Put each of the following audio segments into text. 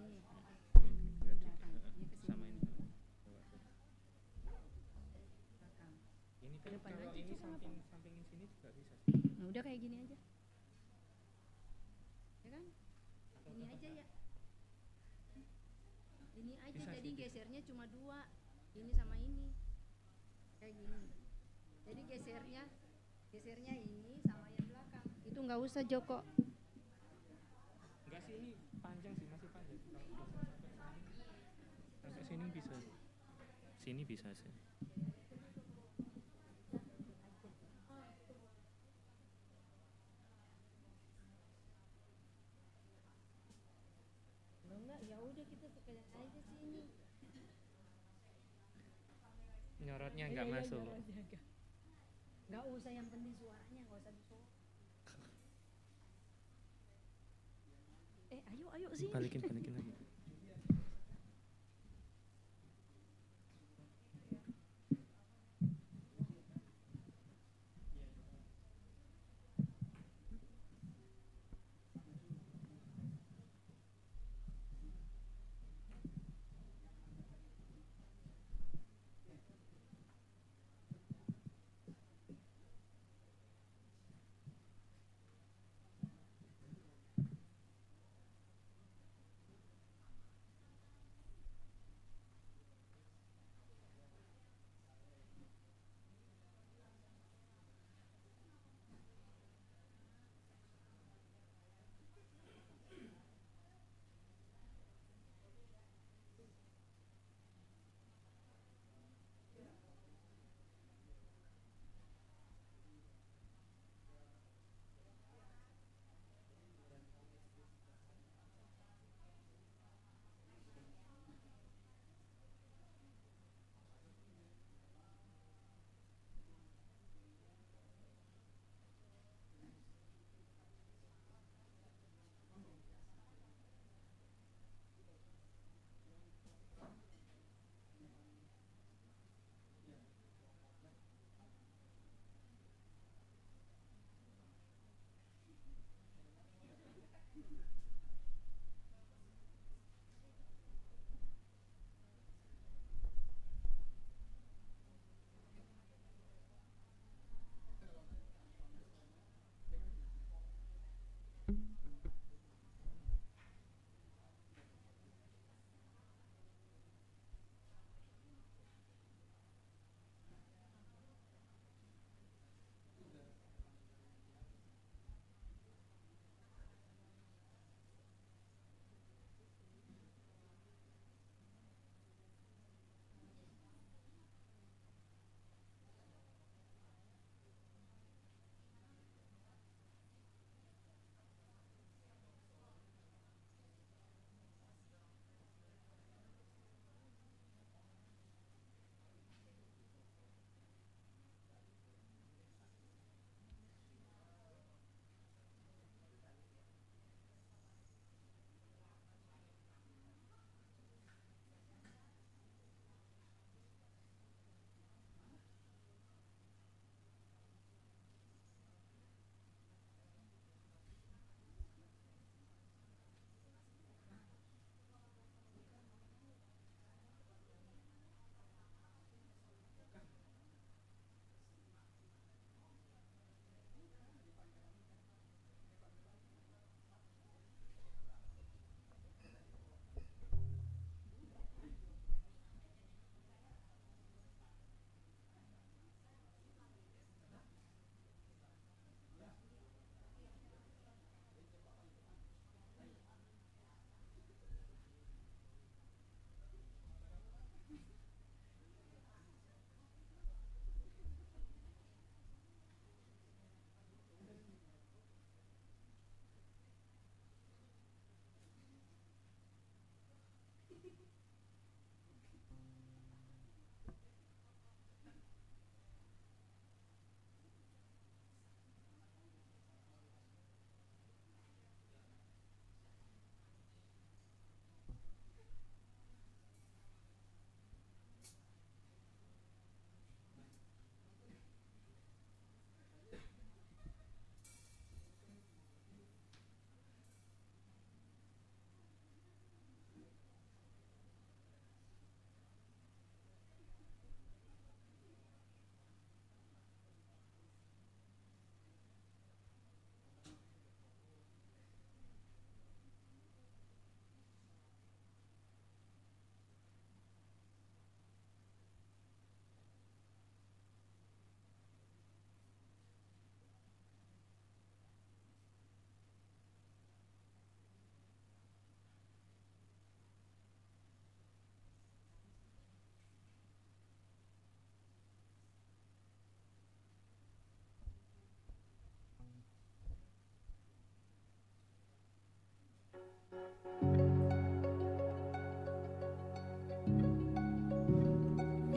sama ini. Ini kan kalau ini sampingin sini juga bisa sih. Nah, udah kayak gini aja. Ya kan? Ini aja ya. Ini aja Bisa jadi sih, bisa. gesernya cuma dua. Ini sama ini. Kayak gini. Jadi gesernya ini sama yang belakang. Itu nggak usah Joko. Enggak sih, ini panjang sih, masih panjang. Kalau sampai sini bisa. Sini bisa sih. Kalau enggak ya udah kita sekalian aja sini. Nyorotnya nggak masuk. Nggak usah, yang penting suaranya nggak usah disorot. Ayo sih. Balikin lagi.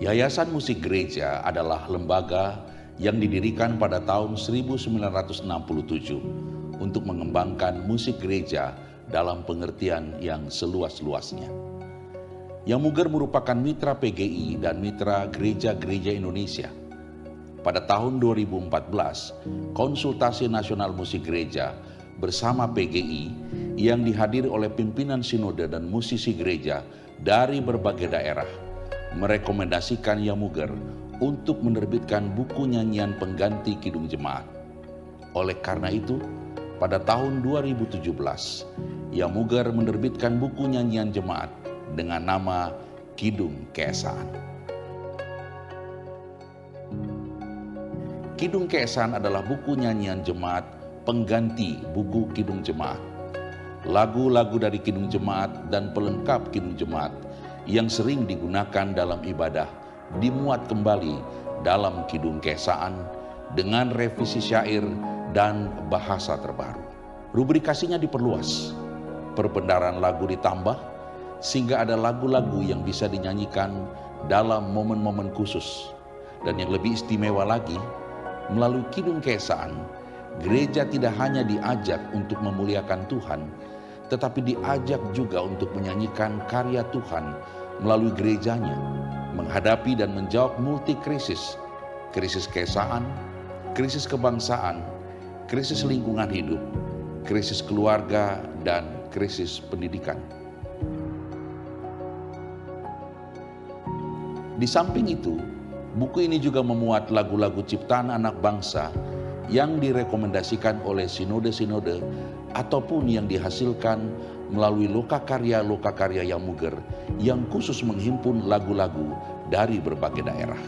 Yayasan Musik Gereja adalah lembaga yang didirikan pada tahun 1967 untuk mengembangkan musik gereja dalam pengertian yang seluas-luasnya. Yamuger merupakan mitra PGI dan mitra gereja-gereja Indonesia. Pada tahun 2014, Konsultasi Nasional Musik Gereja bersama PGI yang dihadiri oleh pimpinan sinode dan musisi gereja dari berbagai daerah merekomendasikan Yamuger untuk menerbitkan buku nyanyian pengganti Kidung Jemaat. Oleh karena itu, pada tahun 2017, Yamuger menerbitkan buku nyanyian jemaat dengan nama Kidung Keesaan. Kidung Keesaan adalah buku nyanyian jemaat pengganti buku Kidung Jemaat. Lagu-lagu dari Kidung Jemaat dan pelengkap Kidung Jemaat yang sering digunakan dalam ibadah dimuat kembali dalam Kidung Keesaan dengan revisi syair dan bahasa terbaru. Rubrikasinya diperluas, perbendaharaan lagu ditambah, sehingga ada lagu-lagu yang bisa dinyanyikan dalam momen-momen khusus. Dan yang lebih istimewa lagi, melalui Kidung Keesaan, gereja tidak hanya diajak untuk memuliakan Tuhan, tetapi diajak juga untuk menyanyikan karya Tuhan melalui gerejanya, menghadapi dan menjawab multi krisis, krisis keesaan, krisis kebangsaan, krisis lingkungan hidup, krisis keluarga, dan krisis pendidikan. Di samping itu, buku ini juga memuat lagu-lagu ciptaan anak bangsa yang direkomendasikan oleh sinode-sinode ataupun yang dihasilkan melalui lokakarya Yamuger yang khusus menghimpun lagu-lagu dari berbagai daerah.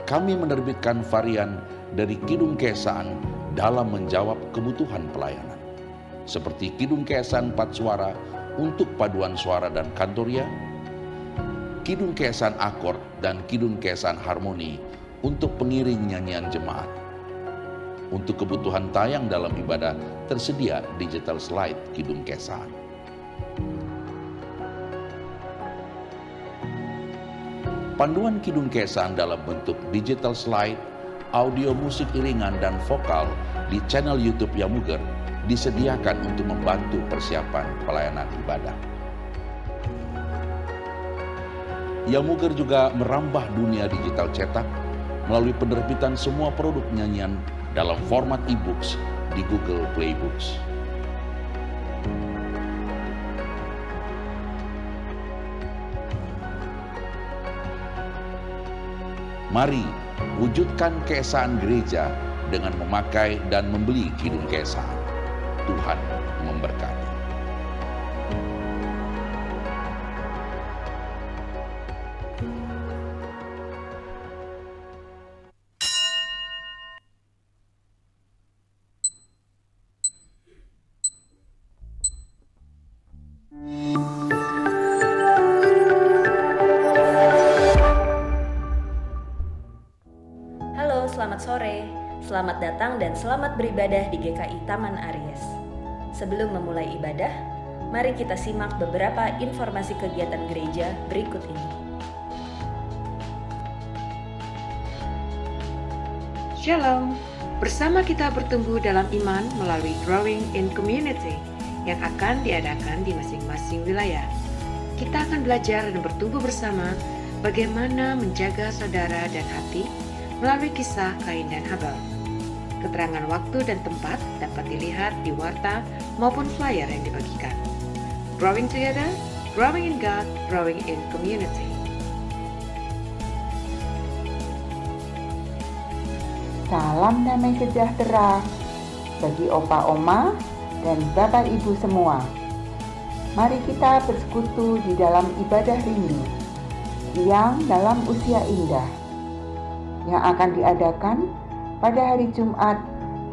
Kami menerbitkan varian dari Kidung Keesaan dalam menjawab kebutuhan pelayanan, seperti Kidung Keesaan 4 suara untuk paduan suara dan kantoria, Kidung Keesaan akord dan Kidung Keesaan harmoni untuk pengiring nyanyian jemaat. Untuk kebutuhan tayang dalam ibadah tersedia digital slide Kidung Keesaan. Panduan Kidung Keesaan dalam bentuk digital slide, audio musik iringan dan vokal di channel YouTube Yamuger disediakan untuk membantu persiapan pelayanan ibadah. Yamuger juga merambah dunia digital cetak melalui penerbitan semua produk nyanyian dalam format e-books di Google Play Books. Mari wujudkan keesaan gereja dengan memakai dan membeli Kidung Keesaan. Tuhan memberkati. Halo, selamat sore. Selamat datang dan selamat beribadah di GKI Taman Aries. Sebelum memulai ibadah, mari kita simak beberapa informasi kegiatan gereja berikut ini. Shalom, bersama kita bertumbuh dalam iman melalui Growing in Community yang akan diadakan di masing-masing wilayah. Kita akan belajar dan bertumbuh bersama bagaimana menjaga saudara dan hati melalui kisah Kain dan Habel. Keterangan waktu dan tempat dapat dilihat di warta maupun flyer yang dibagikan. Growing together, growing in God, growing in community. Salam damai sejahtera bagi opa oma dan bapak ibu semua. Mari kita bersekutu di dalam ibadah rindu yang dalam usia indah yang akan diadakan pada hari Jumat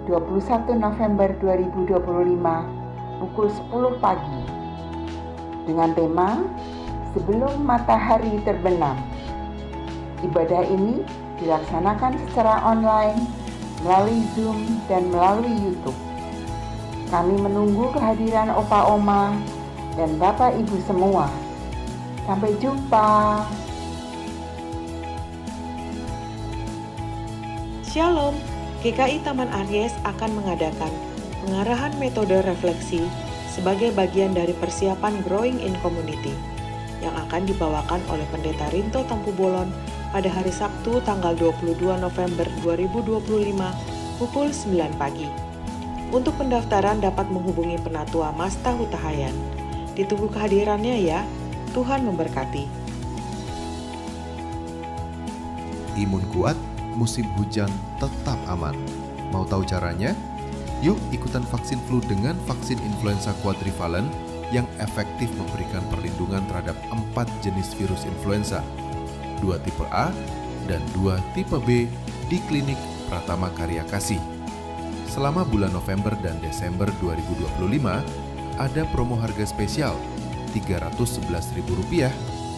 21 November 2025 pukul 10 pagi dengan tema Sebelum Matahari Terbenam. Ibadah ini dilaksanakan secara online melalui Zoom dan melalui YouTube. Kami menunggu kehadiran opa oma dan Bapak Ibu semua. Sampai jumpa. Shalom, GKI Taman Aries akan mengadakan pengarahan metode refleksi sebagai bagian dari persiapan Growing in Community yang akan dibawakan oleh Pendeta Rinto Tampu Bolon pada hari Sabtu tanggal 22 November 2025 pukul 9 pagi. Untuk pendaftaran dapat menghubungi Penatua Mas Tahutahayan. Ditunggu kehadirannya ya, Tuhan memberkati. Imun kuat, musim hujan tetap aman. Mau tahu caranya? Yuk ikutan vaksin flu dengan vaksin influenza quadrivalent yang efektif memberikan perlindungan terhadap 4 jenis virus influenza, 2 tipe A dan 2 tipe B di Klinik Pratama Karya Kasih. Selama bulan November dan Desember 2025, ada promo harga spesial Rp311.000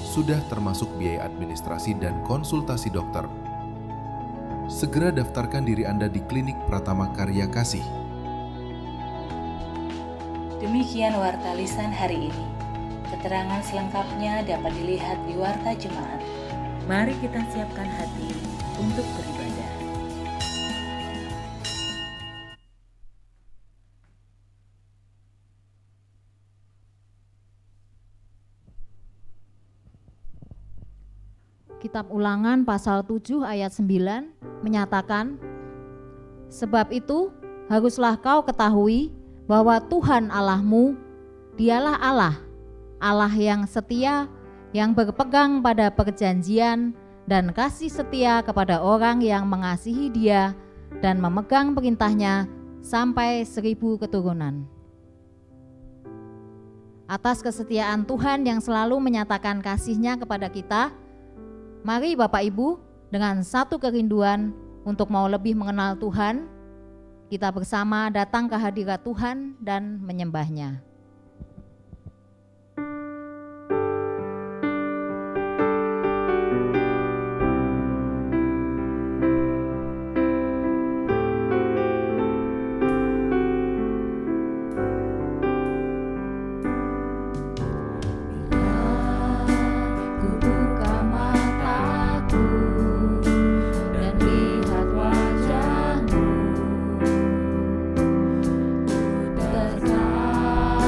sudah termasuk biaya administrasi dan konsultasi dokter. Segera daftarkan diri Anda di Klinik Pratama Karya Kasih. Demikian Warta Lisan hari ini. Keterangan selengkapnya dapat dilihat di Warta Jemaat. Mari kita siapkan hati untuk beribadah. Kitab Ulangan pasal 7 ayat 9 menyatakan, "Sebab itu haruslah kau ketahui bahwa Tuhan Allahmu, dialah Allah, Allah yang setia, yang berpegang pada perjanjian dan kasih setia kepada orang yang mengasihi Dia dan memegang perintahnya sampai 1000 keturunan." Atas kesetiaan Tuhan yang selalu menyatakan kasih-Nya kepada kita, mari Bapak Ibu dengan satu kerinduan untuk mau lebih mengenal Tuhan, kita bersama datang ke hadirat Tuhan dan menyembah-Nya. Terkagum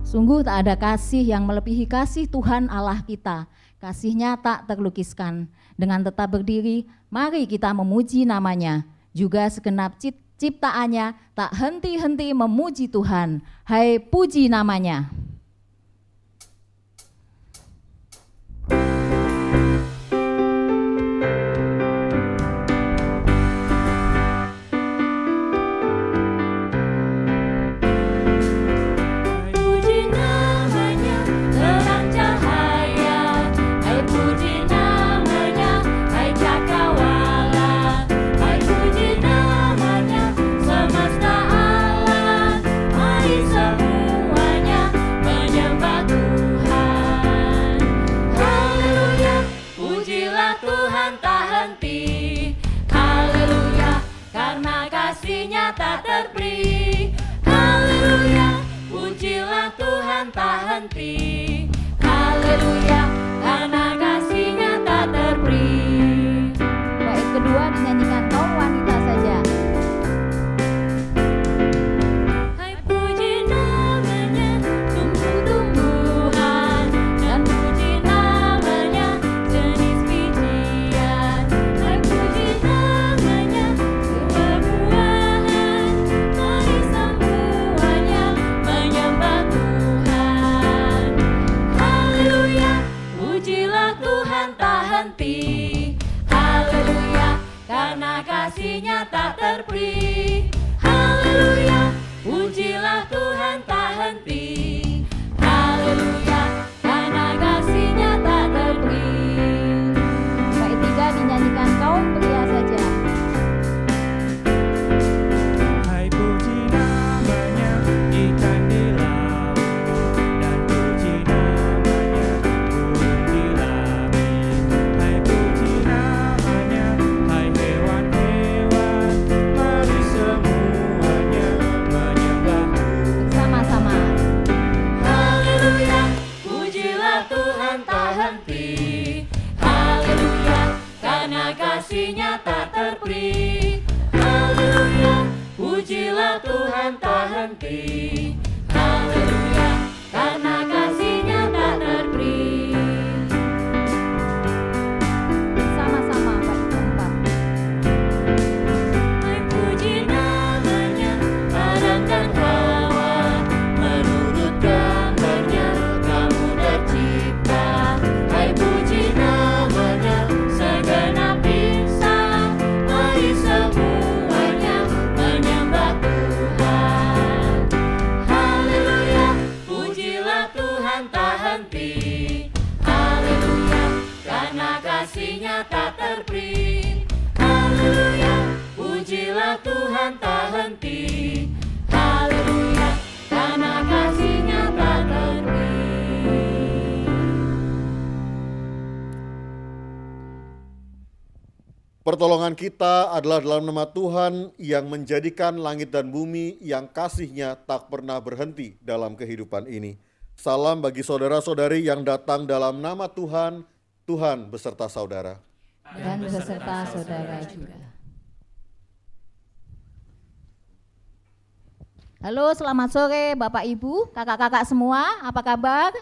Sungguh tak ada kasih yang melebihi kasih Tuhan Allah kita. Kasih-Nya tak terlukiskan. Dengan tetap berdiri, mari kita memuji nama-Nya. Juga segenap ciptaannya tak henti-henti memuji Tuhan. Hai puji nama-Nya. Tak terperi, haleluya, pujilah Tuhan tak henti, haleluya, karena kasih-Nya tak terperi. Bait kedua dinyanyikan kaum wanita saja. Hai puji nama-Nya tumbuh-tumbuhan, dan puji nama-Nya jenis bijian. Hai puji nama-Nya berbuah, mari semuanya menyembah Tuhan. Haleluya, pujilah Tuhan tak henti, haleluya, karena kasih-Nya tak terperi. Haleluya, pujilah Tuhan tak henti, haleluya, karena kasih-Nya tak terperi. Bait tiga dinyanyikan kaum pria saja. Hai puji nama-Nya ikan di laut, dan puji nama-Nya burung di langit. Hai puji nama-Nya, hai hewan-hewan, mari semuanya menyembah Tuhan. Sama-sama. Haleluya, pujilah Tuhan tak henti, haleluya, karena kasih-Nya tak terperi. Haleluya, pujilah Tuhan tak henti, haleluya, karena kasih-Nya tak terperi. Sama-sama bait keempat. Hai puji nama-Nya Adam dan Hawa, menurut gambar-Nya kamu tercipta. Hai puji nama-Nya segenap insan, mari semuanya menyembah Tuhan. Haleluya, pujilah Tuhan tak henti, haleluya, karena kasih-Nya tak terperi. Haleluya, pujilah Tuhan tak henti, haleluya, karena kasih-Nya tak terperi. Pertolongan kita adalah dalam nama Tuhan yang menjadikan langit dan bumi, yang kasih-Nya tak pernah berhenti dalam kehidupan ini. Salam bagi saudara-saudari yang datang dalam nama Tuhan, Tuhan beserta saudara. Dan beserta saudara juga. Halo, selamat sore Bapak Ibu, kakak-kakak semua, apa kabar?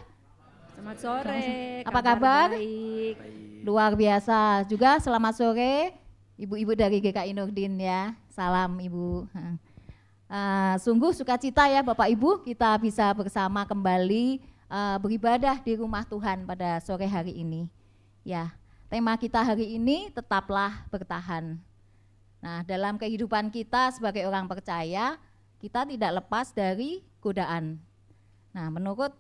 Selamat sore. Apa kabar? Baik. Luar biasa. Juga selamat sore ibu-ibu dari GKI Nurdin ya. Salam Ibu. Sungguh sukacita ya Bapak Ibu, kita bisa bersama kembali beribadah di rumah Tuhan pada sore hari ini. Ya, tema kita hari ini tetaplah bertahan. Nah, dalam kehidupan kita sebagai orang percaya, kita tidak lepas dari godaan. Nah, menurut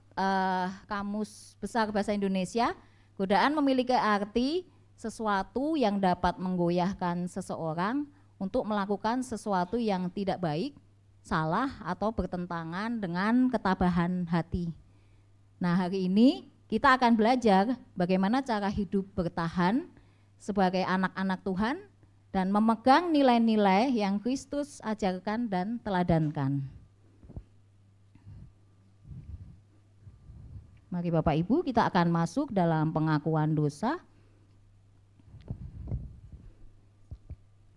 Kamus Besar Bahasa Indonesia, godaan memiliki arti sesuatu yang dapat menggoyahkan seseorang untuk melakukan sesuatu yang tidak baik, salah, atau bertentangan dengan ketabahan hati. Nah, hari ini kita akan belajar bagaimana cara hidup bertahan sebagai anak-anak Tuhan dan memegang nilai-nilai yang Kristus ajarkan dan teladankan. Mari Bapak Ibu, kita akan masuk dalam pengakuan dosa.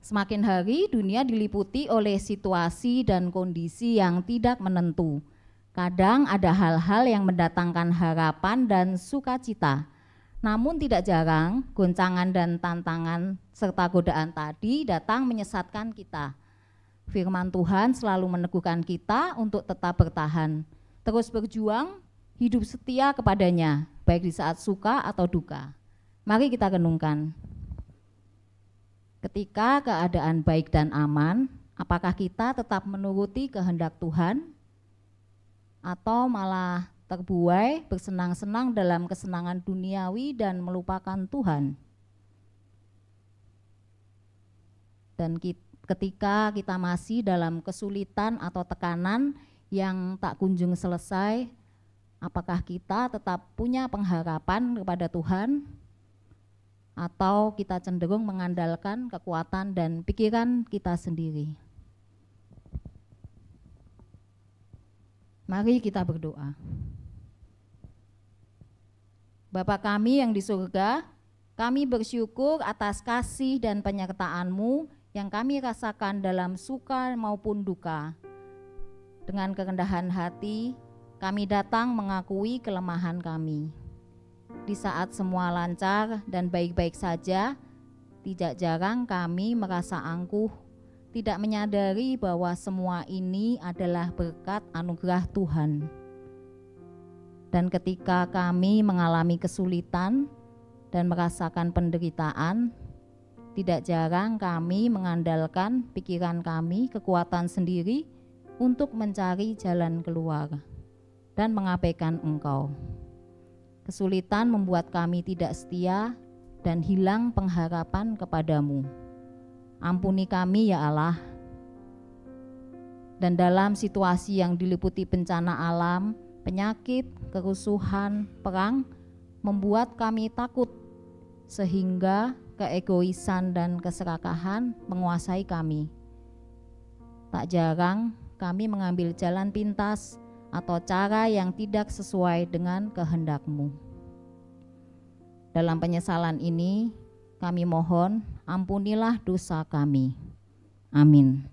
Semakin hari dunia diliputi oleh situasi dan kondisi yang tidak menentu. Kadang ada hal-hal yang mendatangkan harapan dan sukacita. Namun tidak jarang goncangan dan tantangan serta godaan tadi datang menyesatkan kita. Firman Tuhan selalu meneguhkan kita untuk tetap bertahan, terus berjuang, hidup setia kepadanya, baik di saat suka atau duka. Mari kita renungkan. Ketika keadaan baik dan aman, apakah kita tetap menuruti kehendak Tuhan? Atau malah terbuai bersenang-senang dalam kesenangan duniawi dan melupakan Tuhan? Dan ketika kita masih dalam kesulitan atau tekanan yang tak kunjung selesai, apakah kita tetap punya pengharapan kepada Tuhan? Atau kita cenderung mengandalkan kekuatan dan pikiran kita sendiri? Mari kita berdoa. Bapa kami yang di surga, kami bersyukur atas kasih dan penyertaan-Mu yang kami rasakan dalam suka maupun duka. Dengan kerendahan hati, kami datang mengakui kelemahan kami. Di saat semua lancar dan baik-baik saja, tidak jarang kami merasa angkuh, tidak menyadari bahwa semua ini adalah berkat anugerah Tuhan. Dan ketika kami mengalami kesulitan dan merasakan penderitaan, tidak jarang kami mengandalkan pikiran kami, kekuatan sendiri untuk mencari jalan keluar dan mengabaikan Engkau. Kesulitan membuat kami tidak setia dan hilang pengharapan kepadamu. Ampuni kami ya Allah. Dan dalam situasi yang diliputi bencana alam, penyakit, kerusuhan, perang, membuat kami takut sehingga keegoisan dan keserakahan menguasai kami. Tak jarang kami mengambil jalan pintas atau cara yang tidak sesuai dengan kehendak-Mu. Dalam penyesalan ini, kami mohon ampunilah dosa kami. Amin.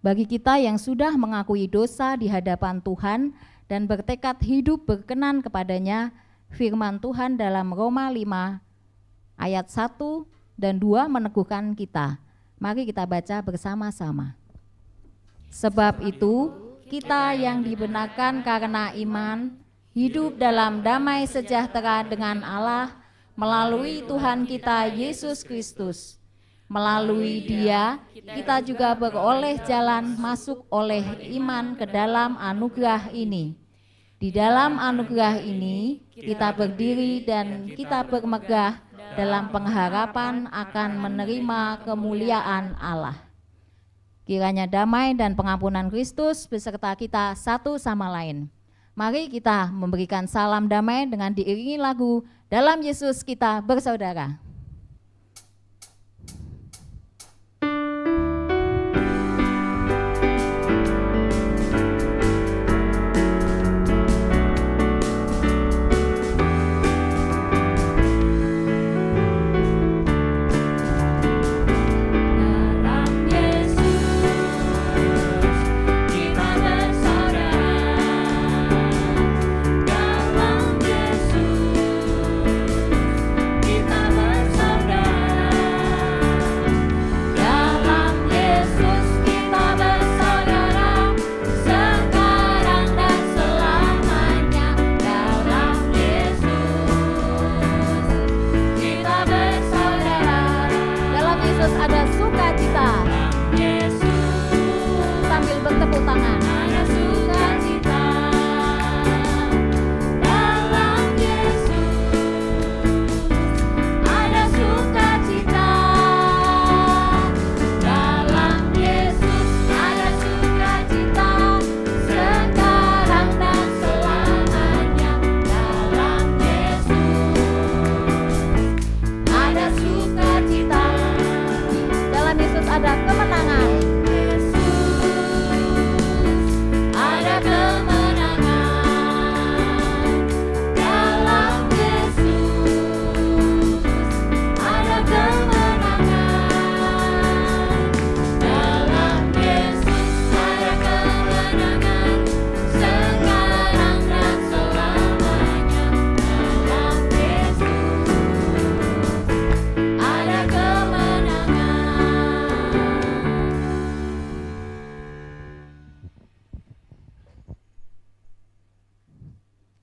Bagi kita yang sudah mengakui dosa di hadapan Tuhan dan bertekad hidup berkenan kepadanya, firman Tuhan dalam Roma 5 ayat 1 dan 2 meneguhkan kita. Mari kita baca bersama-sama. Sebab itu, kita yang dibenarkan karena iman, hidup dalam damai sejahtera dengan Allah melalui Tuhan kita Yesus Kristus. Melalui Dia, kita juga beroleh jalan masuk oleh iman ke dalam anugerah ini. Di dalam anugerah ini, kita berdiri dan kita bermegah dalam pengharapan akan menerima kemuliaan Allah. Kiranya damai dan pengampunan Kristus beserta kita satu sama lain. Mari kita memberikan salam damai dengan diiringi lagu Dalam Yesus Kita Bersaudara.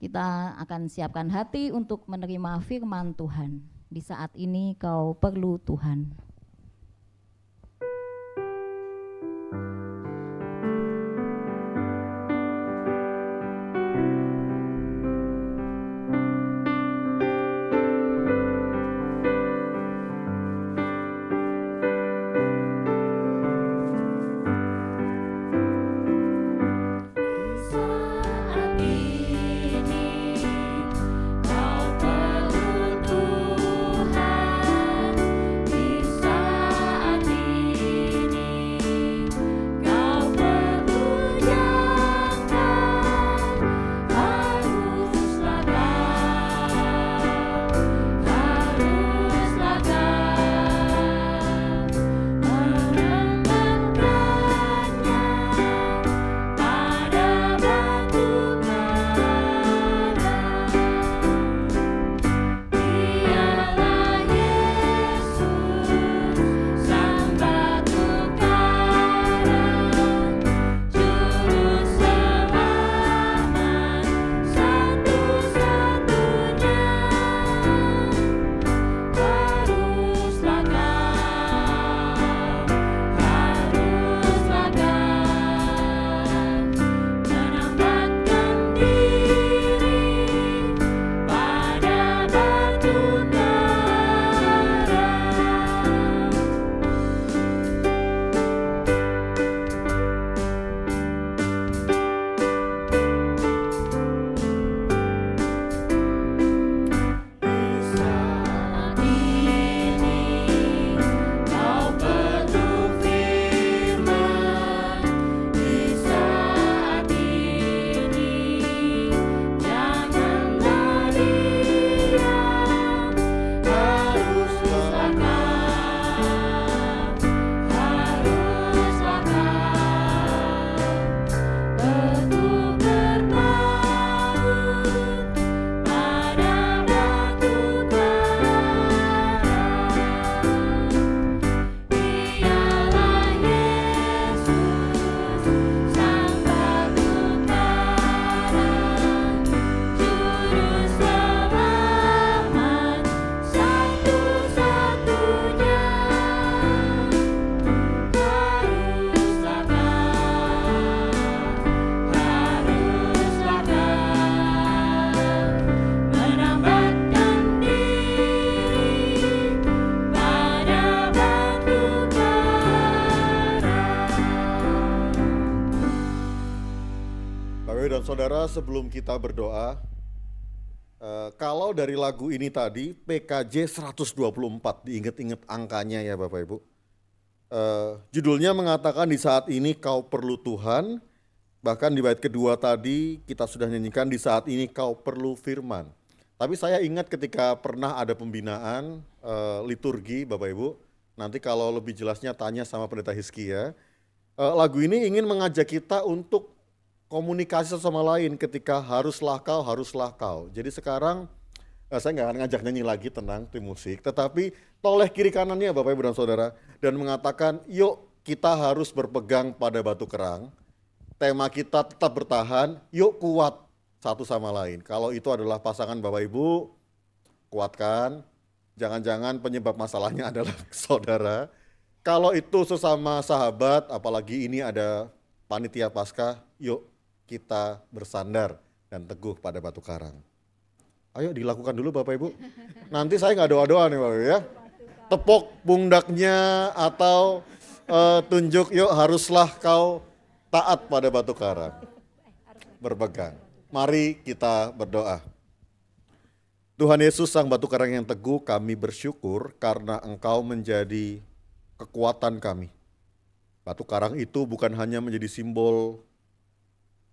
Kita akan siapkan hati untuk menerima firman Tuhan. Di saat ini kau perlu Tuhan. Kau perlu Tuhan. saudara, sebelum kita berdoa, kalau dari lagu ini tadi PKJ 124, diingat-ingat angkanya ya Bapak Ibu. Judulnya mengatakan di saat ini kau perlu Tuhan, bahkan di bait kedua tadi kita sudah nyanyikan di saat ini kau perlu firman. Tapi saya ingat ketika pernah ada pembinaan liturgi Bapak Ibu, nanti kalau lebih jelasnya tanya sama Pendeta Hizkia. Lagu ini ingin mengajak kita untuk komunikasi sama lain ketika haruslah kau. Jadi sekarang saya nggak akan ngajak nyanyi lagi, tenang tim musik, tetapi toleh kiri kanannya Bapak Ibu dan Saudara dan mengatakan yuk kita harus berpegang pada batu kerang, tema kita tetap bertahan, yuk kuat satu sama lain. Kalau itu adalah pasangan Bapak Ibu, kuatkan, jangan-jangan penyebab masalahnya adalah saudara. Kalau itu sesama sahabat, apalagi ini ada panitia Paskah, yuk kita bersandar dan teguh pada batu karang. Ayo dilakukan dulu Bapak Ibu. Nanti saya nggak doa-doa nih Bapak Ibu ya. Tepuk pundaknya atau tunjuk yuk haruslah kau taat pada batu karang. Berpegang. Mari kita berdoa. Tuhan Yesus sang batu karang yang teguh, kami bersyukur karena Engkau menjadi kekuatan kami. Batu karang itu bukan hanya menjadi simbol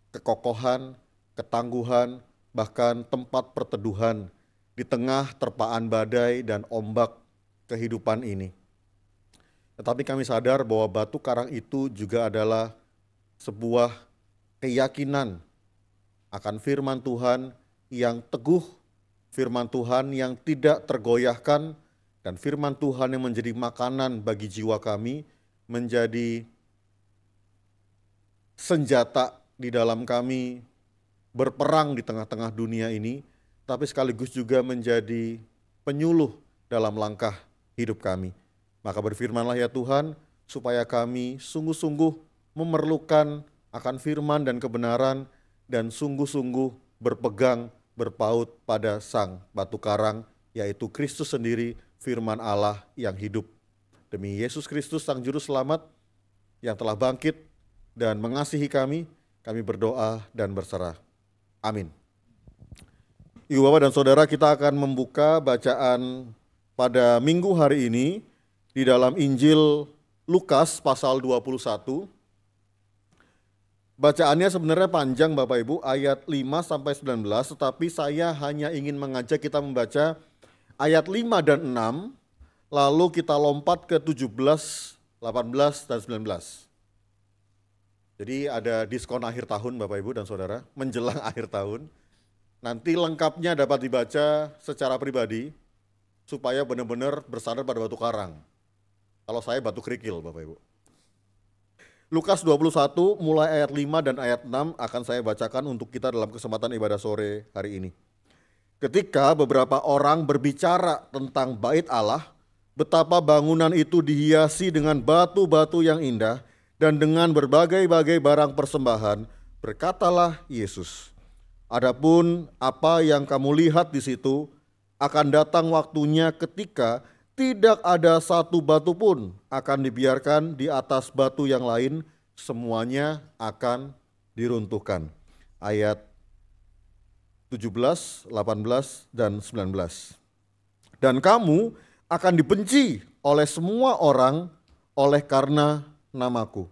kekokohan, ketangguhan, bahkan tempat perteduhan di tengah terpaan badai dan ombak kehidupan ini. Tetapi kami sadar bahwa batu karang itu juga adalah sebuah keyakinan akan firman Tuhan yang teguh, firman Tuhan yang tidak tergoyahkan, dan firman Tuhan yang menjadi makanan bagi jiwa kami, menjadi senjata di dalam kami berperang di tengah-tengah dunia ini, tapi sekaligus juga menjadi penyuluh dalam langkah hidup kami. Maka berfirmanlah ya Tuhan, supaya kami sungguh-sungguh memerlukan akan firman dan kebenaran, dan sungguh-sungguh berpegang, berpaut pada sang batu karang, yaitu Kristus sendiri, firman Allah yang hidup. Demi Yesus Kristus sang Juru Selamat yang telah bangkit dan mengasihi kami berdoa dan berserah. Amin. Ibu Bapak dan Saudara, kita akan membuka bacaan pada minggu hari ini di dalam Injil Lukas pasal 21. Bacaannya sebenarnya panjang Bapak Ibu, ayat 5 sampai 19, tetapi saya hanya ingin mengajak kita membaca ayat 5 dan 6, lalu kita lompat ke 17, 18, dan 19. Jadi ada diskon akhir tahun Bapak Ibu dan Saudara, menjelang akhir tahun. Nanti lengkapnya dapat dibaca secara pribadi, supaya benar-benar bersandar pada batu karang. Kalau saya batu kerikil Bapak Ibu. Lukas 21 mulai ayat 5 dan ayat 6 akan saya bacakan untuk kita dalam kesempatan ibadah sore hari ini. Ketika beberapa orang berbicara tentang bait Allah, betapa bangunan itu dihiasi dengan batu-batu yang indah, dan dengan berbagai-bagai barang persembahan, berkatalah Yesus, adapun apa yang kamu lihat di situ, akan datang waktunya ketika tidak ada satu batu pun akan dibiarkan di atas batu yang lain, semuanya akan diruntuhkan. Ayat 17, 18, dan 19. Dan kamu akan dibenci oleh semua orang oleh karena namaku.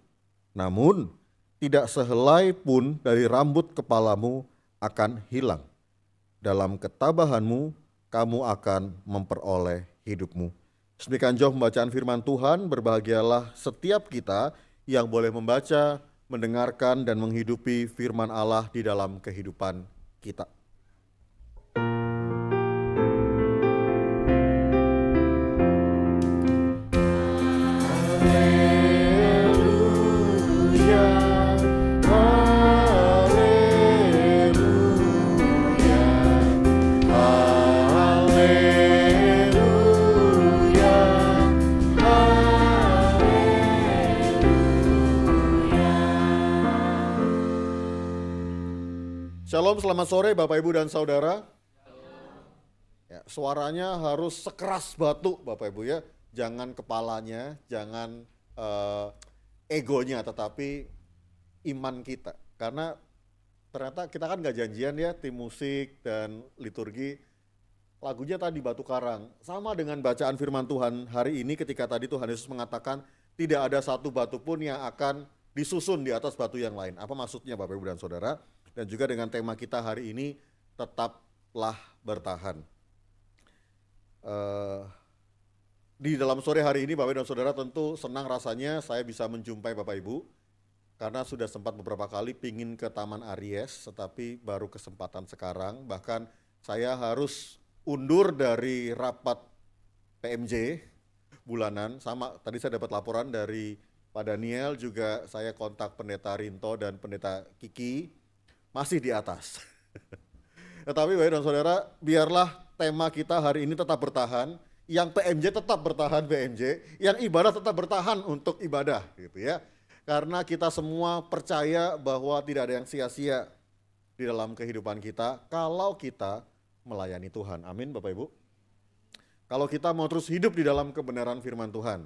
Namun tidak sehelai pun dari rambut kepalamu akan hilang. Dalam ketabahanmu kamu akan memperoleh hidupmu. Demikian jauh pembacaan firman Tuhan. Berbahagialah setiap kita yang boleh membaca, mendengarkan, dan menghidupi firman Allah di dalam kehidupan kita. Shalom, selamat sore Bapak Ibu dan Saudara. Ya, suaranya harus sekeras batu Bapak Ibu ya. Jangan kepalanya, jangan egonya, tetapi iman kita. Karena ternyata kita kan nggak janjian ya, tim musik dan liturgi. Lagunya tadi Batu Karang. Sama dengan bacaan firman Tuhan hari ini ketika tadi Tuhan Yesus mengatakan tidak ada satu batu pun yang akan disusun di atas batu yang lain. Apa maksudnya Bapak Ibu dan Saudara? Dan juga dengan tema kita hari ini, tetaplah bertahan. Di dalam sore hari ini Bapak Ibu dan Saudara tentu senang rasanya saya bisa menjumpai Bapak Ibu. Karena sudah sempat beberapa kali pingin ke Taman Aries, tetapi baru kesempatan sekarang. Bahkan saya harus undur dari rapat PMJ bulanan. Sama tadi saya dapat laporan dari Pak Daniel, juga saya kontak Pendeta Rinto dan Pendeta Kiki, masih di atas. Tetapi Bapak dan Saudara, biarlah tema kita hari ini tetap bertahan. Yang PMJ tetap bertahan PMJ, yang ibadah tetap bertahan untuk ibadah gitu ya. Karena kita semua percaya bahwa tidak ada yang sia-sia di dalam kehidupan kita kalau kita melayani Tuhan. Amin Bapak Ibu. Kalau kita mau terus hidup di dalam kebenaran firman Tuhan.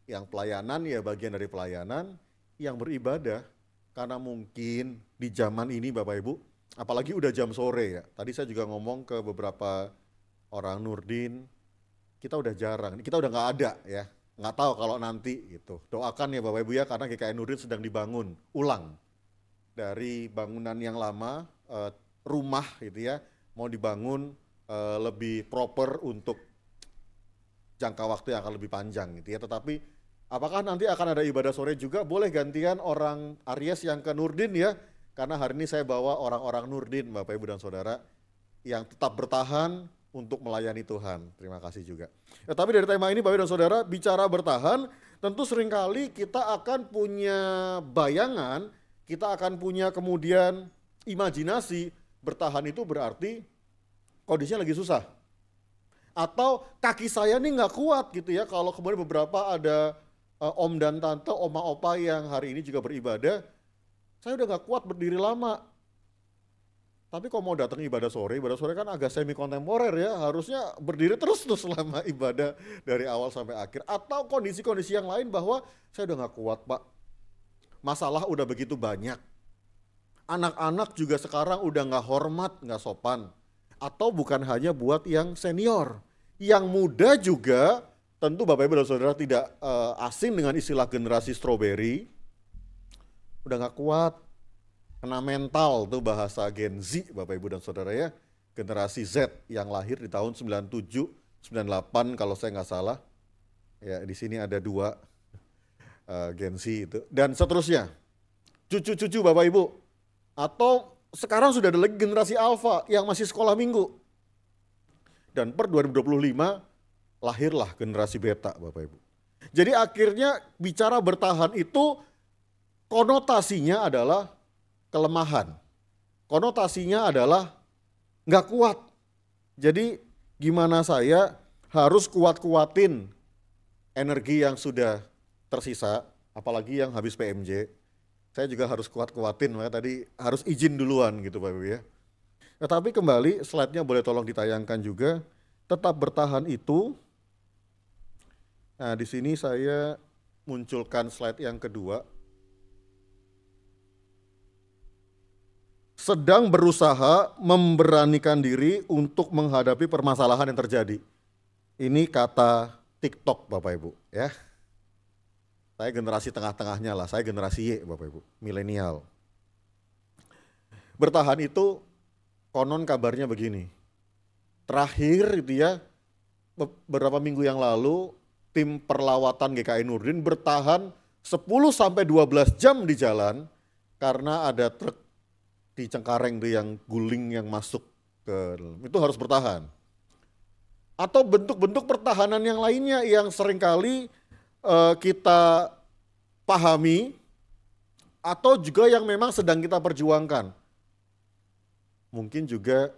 Yang pelayanan ya bagian dari pelayanan, yang beribadah. Karena mungkin di zaman ini Bapak Ibu, apalagi udah jam sore ya. Tadi saya juga ngomong ke beberapa orang Nurdin, kita udah jarang, kita udah nggak ada ya. Nggak tahu kalau nanti gitu. Doakan ya Bapak Ibu ya, karena GKI Nurdin sedang dibangun ulang dari bangunan yang lama, rumah gitu ya, mau dibangun lebih proper untuk jangka waktu yang akan lebih panjang gitu ya. Tetapi apakah nanti akan ada ibadah sore juga? Boleh gantian orang Aries yang ke Nurdin ya, karena hari ini saya bawa orang-orang Nurdin Bapak Ibu dan Saudara yang tetap bertahan untuk melayani Tuhan. Terima kasih juga. Ya, tapi dari tema ini Bapak dan Saudara, bicara bertahan, tentu seringkali kita akan punya bayangan, kita akan punya kemudian imajinasi, bertahan itu berarti kondisinya lagi susah. Atau kaki saya nih nggak kuat gitu ya, kalau kemudian beberapa ada om dan tante, oma opa yang hari ini juga beribadah, saya udah nggak kuat berdiri lama. Tapi kalau mau datang ibadah sore kan agak semi kontemporer ya, harusnya berdiri terus selama ibadah dari awal sampai akhir. Atau kondisi-kondisi yang lain bahwa saya udah gak kuat Pak, masalah udah begitu banyak. Anak-anak juga sekarang udah gak hormat, gak sopan. Atau bukan hanya buat yang senior, yang muda juga tentu Bapak Ibu dan Saudara tidak asing dengan istilah generasi strawberry, udah gak kuat. Kena mental tuh bahasa Gen Z Bapak Ibu dan Saudara ya. Generasi Z yang lahir di tahun 97, 98 kalau saya nggak salah. Ya di sini ada 2 Gen Z itu. Dan seterusnya. Cucu-cucu Bapak Ibu. Atau sekarang sudah ada lagi generasi Alpha yang masih sekolah minggu. Dan per 2025 lahirlah generasi Beta Bapak Ibu. Jadi akhirnya bicara bertahan itu konotasinya adalah kelemahan. Konotasinya adalah nggak kuat. Jadi gimana saya harus kuat-kuatin energi yang sudah tersisa, apalagi yang habis PMJ. Saya juga harus kuat-kuatin, makanya tadi harus izin duluan gitu Bapak Ibu ya. Tetapi kembali slide-nya boleh tolong ditayangkan juga. Tetap bertahan itu. Nah di sini saya munculkan slide yang kedua. Sedang berusaha memberanikan diri untuk menghadapi permasalahan yang terjadi. Ini kata TikTok Bapak Ibu ya. Saya generasi tengah-tengahnya lah, saya generasi Y Bapak Ibu, milenial. Bertahan itu konon kabarnya begini. Terakhir itu ya, beberapa minggu yang lalu tim perlawatan GKI Nurdin bertahan 10-12 jam di jalan karena ada truk di Cengkareng tuh yang guling yang masuk ke dalam. Itu harus bertahan. Atau bentuk-bentuk pertahanan yang lainnya yang seringkali kita pahami atau juga yang memang sedang kita perjuangkan. Mungkin juga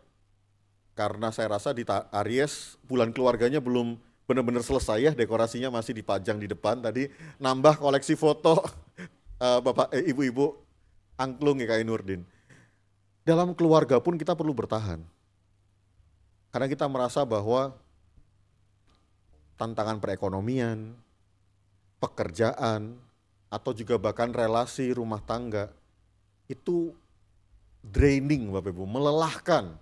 karena saya rasa di Aries bulan keluarganya belum benar-benar selesai ya, dekorasinya masih dipajang di depan. Tadi nambah koleksi foto ibu-ibu angklung GKI Nurdin. Dalam keluarga pun kita perlu bertahan. Karena kita merasa bahwa tantangan perekonomian, pekerjaan, atau juga bahkan relasi rumah tangga, itu draining Bapak Ibu, melelahkan.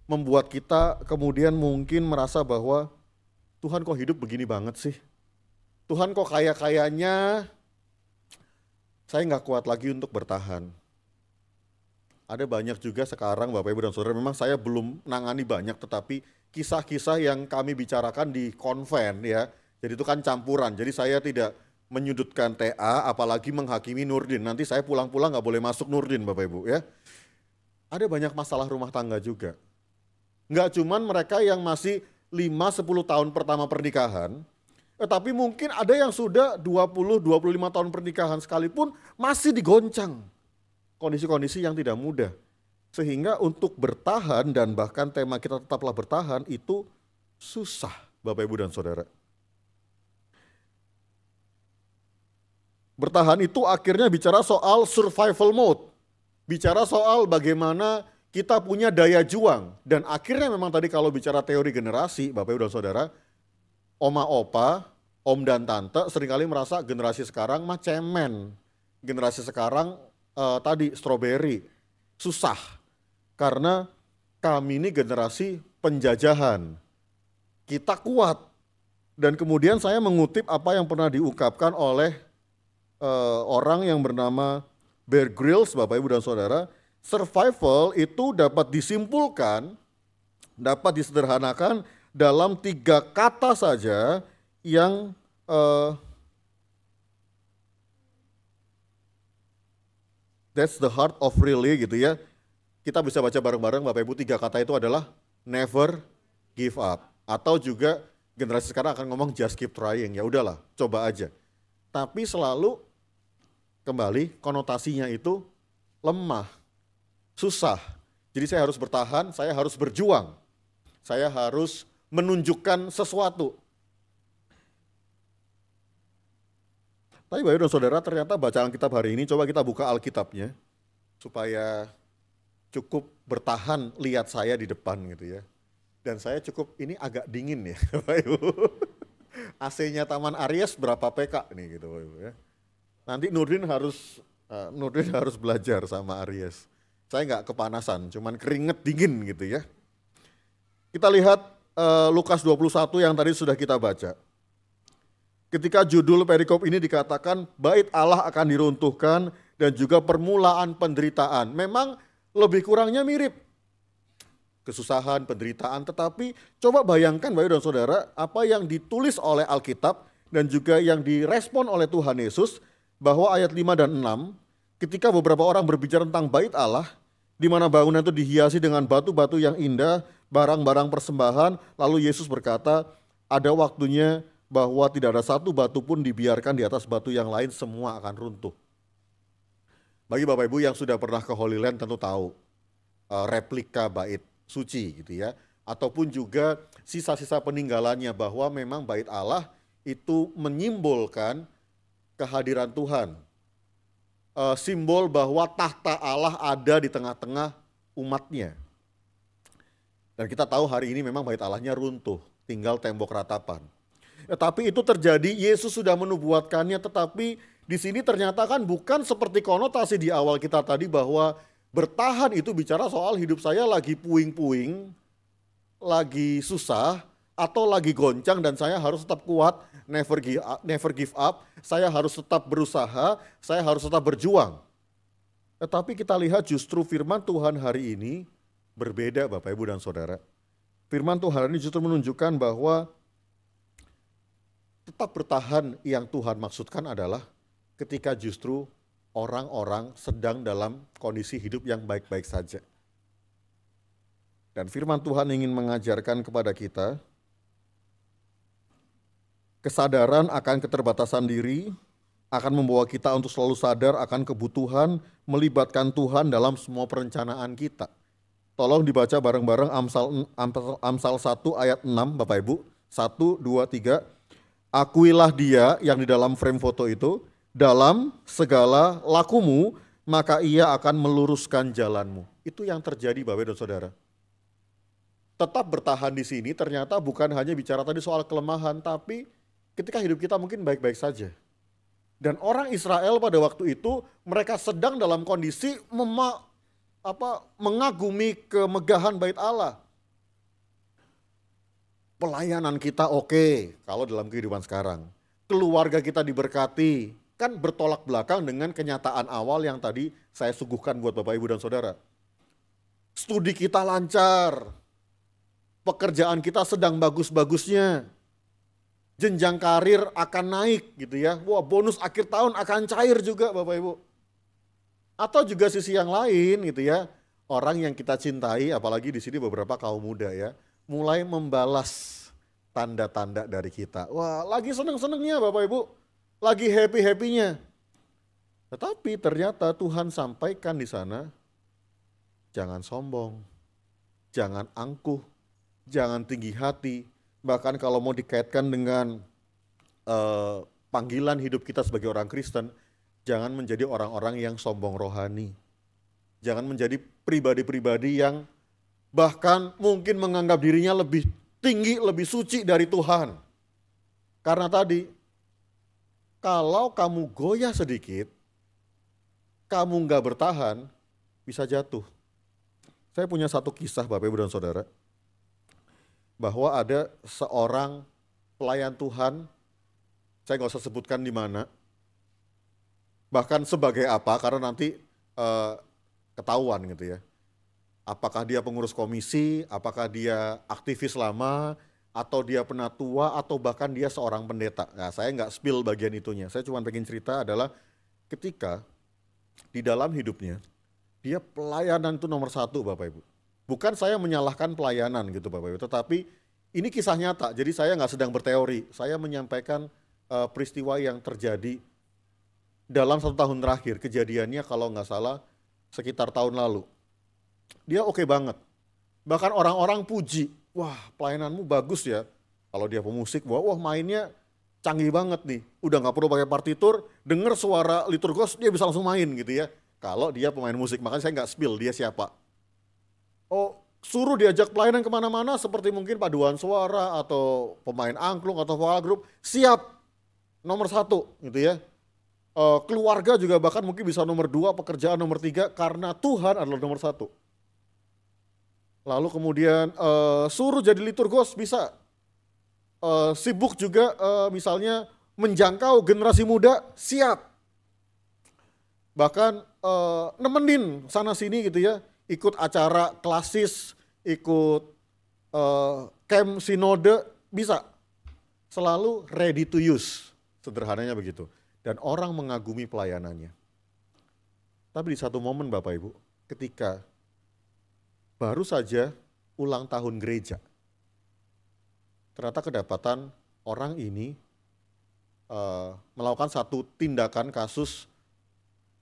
Membuat kita kemudian mungkin merasa bahwa Tuhan kok hidup begini banget sih. Tuhan kok kaya-kayanya saya nggak kuat lagi untuk bertahan. Ada banyak juga sekarang Bapak Ibu dan Saudara, memang saya belum nangani banyak, tetapi kisah-kisah yang kami bicarakan di konven ya. Jadi itu kan campuran, jadi saya tidak menyudutkan TA apalagi menghakimi Nurdin. Nanti saya pulang-pulang nggak boleh masuk Nurdin Bapak Ibu ya. Ada banyak masalah rumah tangga juga. Nggak cuman mereka yang masih 5-10 tahun pertama pernikahan, tapi mungkin ada yang sudah 20-25 tahun pernikahan sekalipun masih digoncang kondisi-kondisi yang tidak mudah. Sehingga untuk bertahan, dan bahkan tema kita tetaplah bertahan, itu susah Bapak Ibu dan Saudara. Bertahan itu akhirnya bicara soal survival mode, bicara soal bagaimana kita punya daya juang. Dan akhirnya memang tadi kalau bicara teori generasi, Bapak Ibu dan Saudara, oma opa, om dan tante seringkali merasa generasi sekarang mah cemen. Generasi sekarang tadi strawberry, susah. Karena kami ini generasi penjajahan. Kita kuat. Dan kemudian saya mengutip apa yang pernah diungkapkan oleh orang yang bernama Bear Grylls, Bapak Ibu dan Saudara. Survival itu dapat disimpulkan, dapat disederhanakan dalam 3 kata saja yang that's the heart of really gitu ya. Kita bisa baca bareng-bareng Bapak Ibu, 3 kata itu adalah never give up. Atau juga generasi sekarang akan ngomong just keep trying, ya udahlah coba aja. Tapi selalu kembali konotasinya itu lemah. Susah. Jadi saya harus bertahan, saya harus berjuang. Saya harus menunjukkan sesuatu. Tapi Bapak Ibu dan Saudara, ternyata bacaan kitab hari ini, coba kita buka Alkitabnya supaya cukup bertahan lihat saya di depan gitu ya. Dan saya cukup, ini agak dingin ya Bapak Ibu. AC-nya Taman Aries berapa PK nih gitu Bapak Ibu ya. Nanti Nurdin harus belajar sama Aries. Saya nggak kepanasan, cuman keringet dingin gitu ya. Kita lihat Lukas 21 yang tadi sudah kita baca. Ketika judul perikop ini dikatakan bait Allah akan diruntuhkan dan juga permulaan penderitaan. Memang lebih kurangnya mirip. Kesusahan, penderitaan, tetapi coba bayangkan Bapak Ibu dan Saudara apa yang ditulis oleh Alkitab dan juga yang direspon oleh Tuhan Yesus bahwa ayat 5 dan 6 ketika beberapa orang berbicara tentang bait Allah, di mana bangunan itu dihiasi dengan batu-batu yang indah, barang-barang persembahan, lalu Yesus berkata, ada waktunya bahwa tidak ada satu batu pun dibiarkan di atas batu yang lain, semua akan runtuh. Bagi Bapak Ibu yang sudah pernah ke Holy Land tentu tahu replika bait suci gitu ya, ataupun juga sisa-sisa peninggalannya, bahwa memang bait Allah itu menyimbolkan kehadiran Tuhan. Simbol bahwa tahta Allah ada di tengah-tengah umatnya. Dan kita tahu hari ini memang bait Allahnya runtuh, tinggal tembok ratapan. Tapi itu terjadi, Yesus sudah menubuatkannya, tetapi di sini ternyata kan bukan seperti konotasi di awal kita tadi bahwa bertahan itu bicara soal hidup saya lagi puing-puing, lagi susah, atau lagi goncang dan saya harus tetap kuat, never give up, saya harus tetap berusaha, saya harus tetap berjuang. Tetapi kita lihat justru firman Tuhan hari ini berbeda Bapak Ibu dan Saudara. Firman Tuhan ini justru menunjukkan bahwa tetap bertahan yang Tuhan maksudkan adalah ketika justru orang-orang sedang dalam kondisi hidup yang baik-baik saja. Dan firman Tuhan ingin mengajarkan kepada kita kesadaran akan keterbatasan diri akan membawa kita untuk selalu sadar akan kebutuhan melibatkan Tuhan dalam semua perencanaan kita. Tolong dibaca bareng-bareng Amsal 1 ayat 6 Bapak Ibu. 1, 2, 3. Akuilah dia yang di dalam frame foto itu, dalam segala lakumu, maka ia akan meluruskan jalanmu. Itu yang terjadi Bapak dan Saudara. Tetap bertahan di sini ternyata bukan hanya bicara tadi soal kelemahan, tapi ketika hidup kita mungkin baik-baik saja. Dan orang Israel pada waktu itu mereka sedang dalam kondisi mengagumi kemegahan bait Allah. Pelayanan kita oke, kalau dalam kehidupan sekarang. Keluarga kita diberkati, kan bertolak belakang dengan kenyataan awal yang tadi saya suguhkan buat Bapak Ibu dan Saudara. Studi kita lancar, pekerjaan kita sedang bagus-bagusnya, jenjang karir akan naik gitu ya. Wah, bonus akhir tahun akan cair juga Bapak Ibu. Atau juga sisi yang lain gitu ya, orang yang kita cintai, apalagi di sini beberapa kaum muda ya, mulai membalas tanda-tanda dari kita. Wah, lagi seneng-senengnya Bapak Ibu, lagi happy-happynya. Tetapi ternyata Tuhan sampaikan di sana, jangan sombong, jangan angkuh, jangan tinggi hati. Bahkan kalau mau dikaitkan dengan panggilan hidup kita sebagai orang Kristen, jangan menjadi orang-orang yang sombong rohani. Jangan menjadi pribadi-pribadi yang bahkan mungkin menganggap dirinya lebih tinggi, lebih suci dari Tuhan. Karena tadi, kalau kamu goyah sedikit, kamu nggak bertahan, bisa jatuh. Saya punya satu kisah Bapak Ibu dan Saudara, bahwa ada seorang pelayan Tuhan, saya nggak usah sebutkan di mana, bahkan sebagai apa, karena nanti ketahuan gitu ya. Apakah dia pengurus komisi, apakah dia aktivis lama, atau dia penatua, atau bahkan dia seorang pendeta. Nah, saya nggak spill bagian itunya, saya cuma pengen cerita adalah ketika di dalam hidupnya, dia pelayanan itu nomor satu Bapak Ibu. Bukan saya menyalahkan pelayanan gitu Bapak Ibu, tetapi ini kisah nyata, jadi saya nggak sedang berteori, saya menyampaikan peristiwa yang terjadi dalam 1 tahun terakhir, kejadiannya kalau nggak salah sekitar tahun lalu. Dia oke banget, bahkan orang-orang puji, wah pelayananmu bagus ya. Kalau dia pemusik, wah mainnya canggih banget nih, udah nggak perlu pakai partitur, denger suara liturgos dia bisa langsung main gitu ya. Kalau dia pemain musik, makanya saya nggak spill dia siapa. Oh, suruh diajak pelayanan kemana-mana seperti mungkin paduan suara atau pemain angklung atau vokal group, siap nomor 1 gitu ya. Keluarga juga bahkan mungkin bisa nomor 2, pekerjaan nomor 3 karena Tuhan adalah nomor 1. Lalu kemudian suruh jadi liturgos bisa, sibuk juga misalnya menjangkau generasi muda, siap. Bahkan nemenin sana sini gitu ya, ikut acara klasis, ikut camp sinode, bisa. Selalu ready to use, sederhananya begitu. Dan orang mengagumi pelayanannya. Tapi di satu momen Bapak Ibu, ketika baru saja ulang tahun gereja, ternyata kedapatan orang ini melakukan satu tindakan kasus,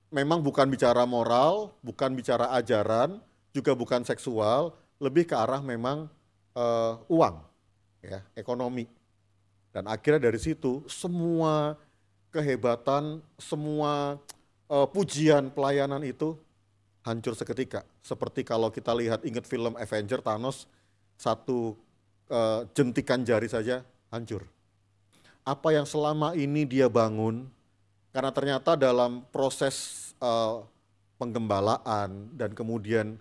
memang bukan bicara moral, bukan bicara ajaran, juga bukan seksual, lebih ke arah memang uang, ya, ekonomi. Dan akhirnya dari situ semua kehebatan, semua pujian pelayanan itu hancur seketika. Seperti kalau kita lihat, ingat film Avenger, Thanos, satu jentikan jari saja hancur. Apa yang selama ini dia bangun, karena ternyata dalam proses penggembalaan dan kemudian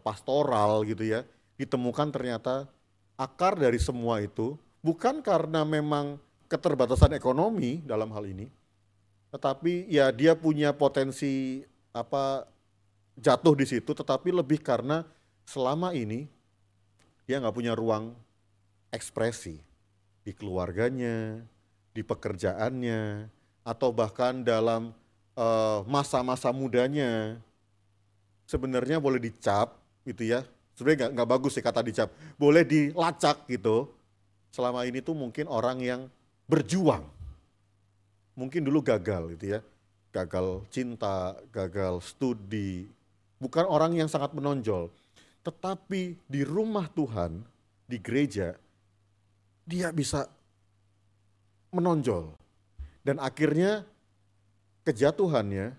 pastoral gitu ya, ditemukan ternyata akar dari semua itu bukan karena memang keterbatasan ekonomi dalam hal ini, tetapi ya dia punya potensi jatuh di situ, tetapi lebih karena selama ini dia nggak punya ruang ekspresi di keluarganya, di pekerjaannya, atau bahkan dalam masa-masa mudanya. Sebenarnya boleh dicap gitu ya, sebenarnya nggak bagus sih kata dicap, boleh dilacak gitu. Selama ini tuh mungkin orang yang berjuang, mungkin dulu gagal gitu ya, gagal cinta, gagal studi, bukan orang yang sangat menonjol, tetapi di rumah Tuhan, di gereja, dia bisa menonjol. Dan akhirnya kejatuhannya,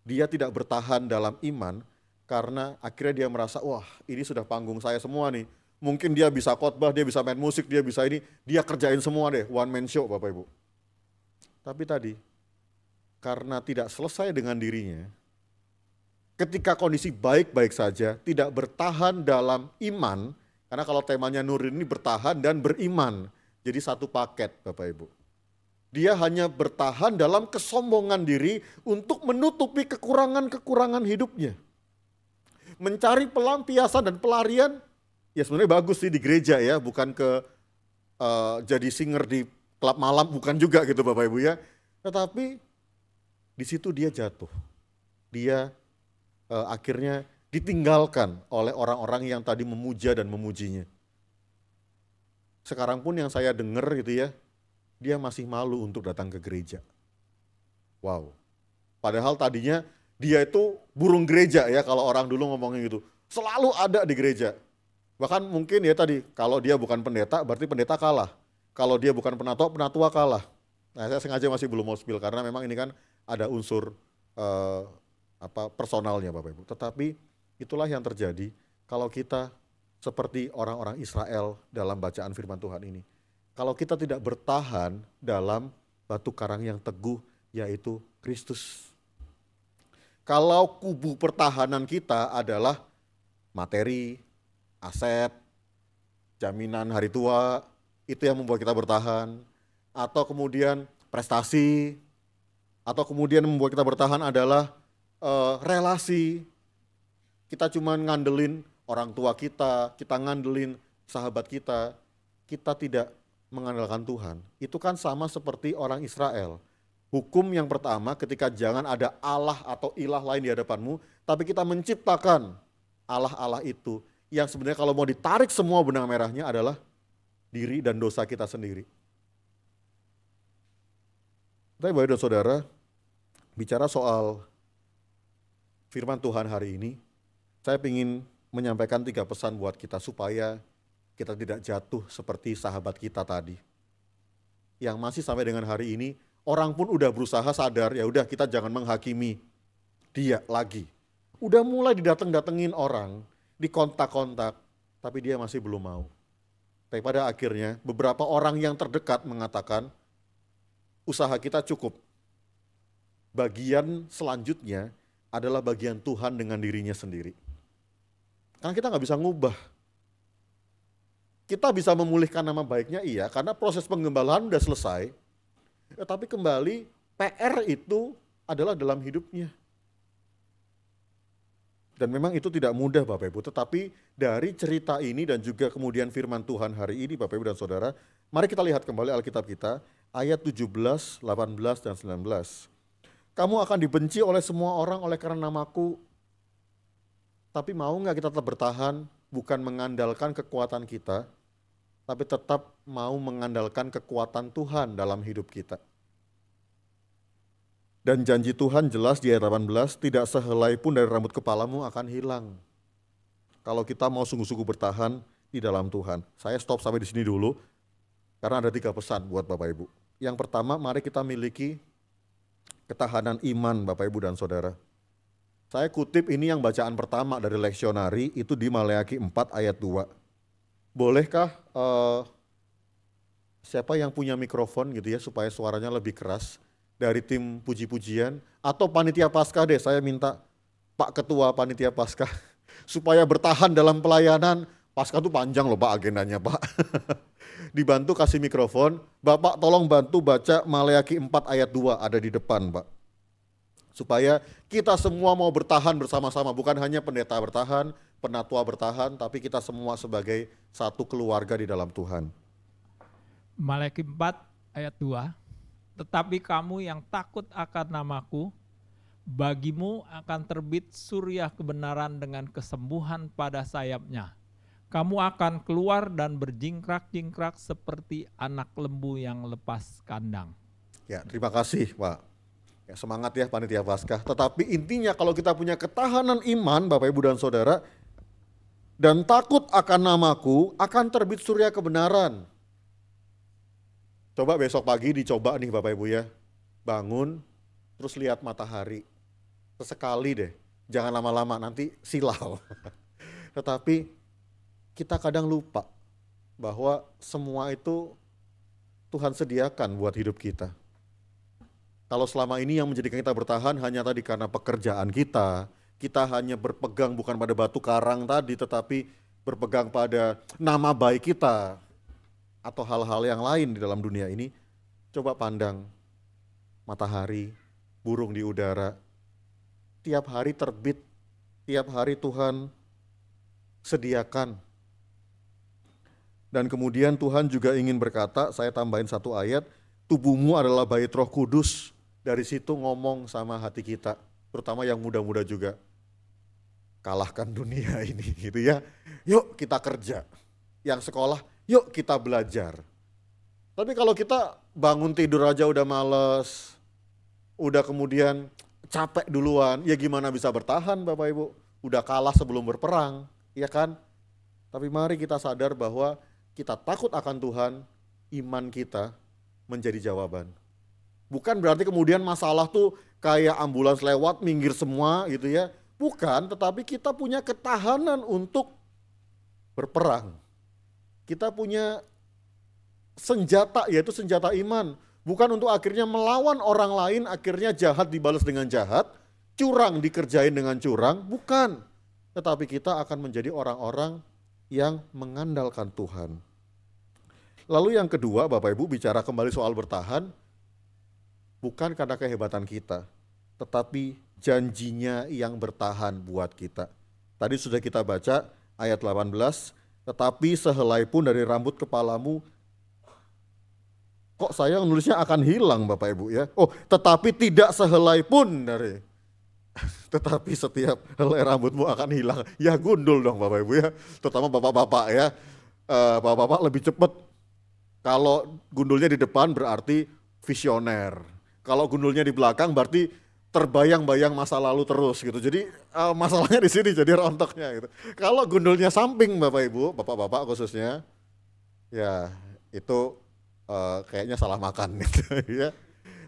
dia tidak bertahan dalam iman karena akhirnya dia merasa, wah ini sudah panggung saya semua nih. Mungkin dia bisa khotbah, dia bisa main musik, dia bisa ini, dia kerjain semua deh, one man show Bapak Ibu. Tapi tadi, karena tidak selesai dengan dirinya, ketika kondisi baik-baik saja, tidak bertahan dalam iman, karena kalau temanya Nur ini bertahan dan beriman, jadi satu paket Bapak Ibu. Dia hanya bertahan dalam kesombongan diri untuk menutupi kekurangan-kekurangan hidupnya. Mencari pelampiasan dan pelarian, ya sebenarnya bagus sih di gereja ya, bukan ke jadi singer di klub malam, bukan juga gitu Bapak Ibu ya. Tetapi di situ dia jatuh. Dia akhirnya ditinggalkan oleh orang-orang yang tadi memuja dan memujinya. Sekarang pun yang saya dengar gitu ya, dia masih malu untuk datang ke gereja. Wow. Padahal tadinya dia itu burung gereja ya, kalau orang dulu ngomongin gitu. Selalu ada di gereja. Bahkan mungkin ya tadi, kalau dia bukan pendeta berarti pendeta kalah. Kalau dia bukan penatua, penatua kalah. Nah saya sengaja masih belum mau spill karena memang ini kan ada unsur personalnya Bapak Ibu. Tetapi itulah yang terjadi kalau kita seperti orang-orang Israel dalam bacaan firman Tuhan ini. Kalau kita tidak bertahan dalam batu karang yang teguh, yaitu Kristus. Kalau kubu pertahanan kita adalah materi, aset, jaminan hari tua, itu yang membuat kita bertahan. Atau kemudian prestasi, atau kemudian membuat kita bertahan adalah relasi. Kita cuma ngandelin orang tua kita ngandelin sahabat kita tidak mengandalkan Tuhan. Itu kan sama seperti orang Israel. Hukum yang pertama ketika jangan ada Allah atau ilah lain di hadapanmu, tapi kita menciptakan Allah-Allah itu yang sebenarnya kalau mau ditarik semua benang merahnya adalah diri dan dosa kita sendiri. Tapi Bapak dan Saudara, bicara soal firman Tuhan hari ini, saya ingin menyampaikan 3 pesan buat kita supaya kita tidak jatuh seperti sahabat kita tadi. Yang masih sampai dengan hari ini, orang pun udah berusaha sadar, ya udah kita jangan menghakimi dia lagi. Udah mulai didateng-datengin orang, dikontak-kontak, tapi dia masih belum mau. Tapi pada akhirnya beberapa orang yang terdekat mengatakan, usaha kita cukup. Bagian selanjutnya adalah bagian Tuhan dengan dirinya sendiri. Karena kita nggak bisa ngubah. Kita bisa memulihkan nama baiknya iya, karena proses penggembalaan udah selesai. Tapi kembali PR itu adalah dalam hidupnya. Dan memang itu tidak mudah Bapak Ibu, tetapi dari cerita ini dan juga kemudian firman Tuhan hari ini Bapak Ibu dan Saudara, mari kita lihat kembali Alkitab kita, ayat 17, 18, dan 19. Kamu akan dibenci oleh semua orang oleh karena namaku, tapi mau nggak kita tetap bertahan, bukan mengandalkan kekuatan kita, tapi tetap mau mengandalkan kekuatan Tuhan dalam hidup kita. Dan janji Tuhan jelas di ayat 18, tidak sehelai pun dari rambut kepalamu akan hilang. Kalau kita mau sungguh-sungguh bertahan di dalam Tuhan. Saya stop sampai di sini dulu, karena ada 3 pesan buat Bapak Ibu. Yang pertama, mari kita miliki ketahanan iman Bapak Ibu dan Saudara. Saya kutip ini yang bacaan pertama dari leksionari, itu di Maleakhi 4 ayat 2. Bolehkah siapa yang punya mikrofon gitu ya, supaya suaranya lebih keras, dari tim puji-pujian, atau panitia Paskah deh, saya minta Pak Ketua panitia Paskah, supaya bertahan dalam pelayanan. Paskah tuh panjang loh Pak agendanya Pak. Dibantu kasih mikrofon, Bapak tolong bantu baca Maleakhi 4 ayat 2 ada di depan Pak. Supaya kita semua mau bertahan bersama-sama, bukan hanya pendeta bertahan, penatua bertahan, tapi kita semua sebagai satu keluarga di dalam Tuhan. Maleakhi 4 ayat 2, tetapi kamu yang takut akan namaku, bagimu akan terbit surya kebenaran dengan kesembuhan pada sayapnya. Kamu akan keluar dan berjingkrak-jingkrak seperti anak lembu yang lepas kandang. Ya, terima kasih Pak. Ya, semangat ya panitia Paskah. Tetapi intinya kalau kita punya ketahanan iman Bapak Ibu dan Saudara, dan takut akan namaku, akan terbit surya kebenaran. Coba besok pagi dicoba nih Bapak Ibu ya, bangun terus lihat matahari, sesekali deh, jangan lama-lama nanti silau. Tetapi kita kadang lupa bahwa semua itu Tuhan sediakan buat hidup kita. Kalau selama ini yang menjadikan kita bertahan hanya tadi karena pekerjaan kita, kita hanya berpegang bukan pada batu karang tadi, tetapi berpegang pada nama baik kita atau hal-hal yang lain di dalam dunia ini, coba pandang matahari, burung di udara, tiap hari terbit, tiap hari Tuhan sediakan. Dan kemudian Tuhan juga ingin berkata, saya tambahin satu ayat, tubuhmu adalah bait Roh Kudus. Dari situ ngomong sama hati kita, terutama yang muda-muda juga. Kalahkan dunia ini gitu ya. Yuk kita kerja. Yang sekolah, yuk kita belajar. Tapi kalau kita bangun tidur aja udah males, udah kemudian capek duluan, ya gimana bisa bertahan Bapak Ibu? Udah kalah sebelum berperang, ya kan? Tapi mari kita sadar bahwa kita takut akan Tuhan, iman kita menjadi jawaban. Bukan berarti kemudian masalah tuh kayak ambulans lewat, minggir semua gitu ya. Bukan, tetapi kita punya ketahanan untuk berperang. Kita punya senjata, yaitu senjata iman. Bukan untuk akhirnya melawan orang lain, akhirnya jahat dibalas dengan jahat, curang dikerjain dengan curang, bukan. Tetapi kita akan menjadi orang-orang yang mengandalkan Tuhan. Lalu yang kedua, Bapak Ibu, bicara kembali soal bertahan, bukan karena kehebatan kita, tetapi janjinya yang bertahan buat kita. Tadi sudah kita baca ayat 18, tetapi sehelai pun dari rambut kepalamu, kok saya nulisnya akan hilang Bapak Ibu ya. Oh, tetapi tidak sehelai pun dari, tetapi setiap helai rambutmu akan hilang. Ya gundul dong Bapak Ibu ya, terutama bapak-bapak ya. Bapak-bapak lebih cepat. Kalau gundulnya di depan berarti visioner. Kalau gundulnya di belakang berarti terbayang-bayang masa lalu terus gitu. Jadi masalahnya di sini jadi rontoknya gitu. Kalau gundulnya samping Bapak Ibu, bapak-bapak khususnya, ya itu kayaknya salah makan gitu ya.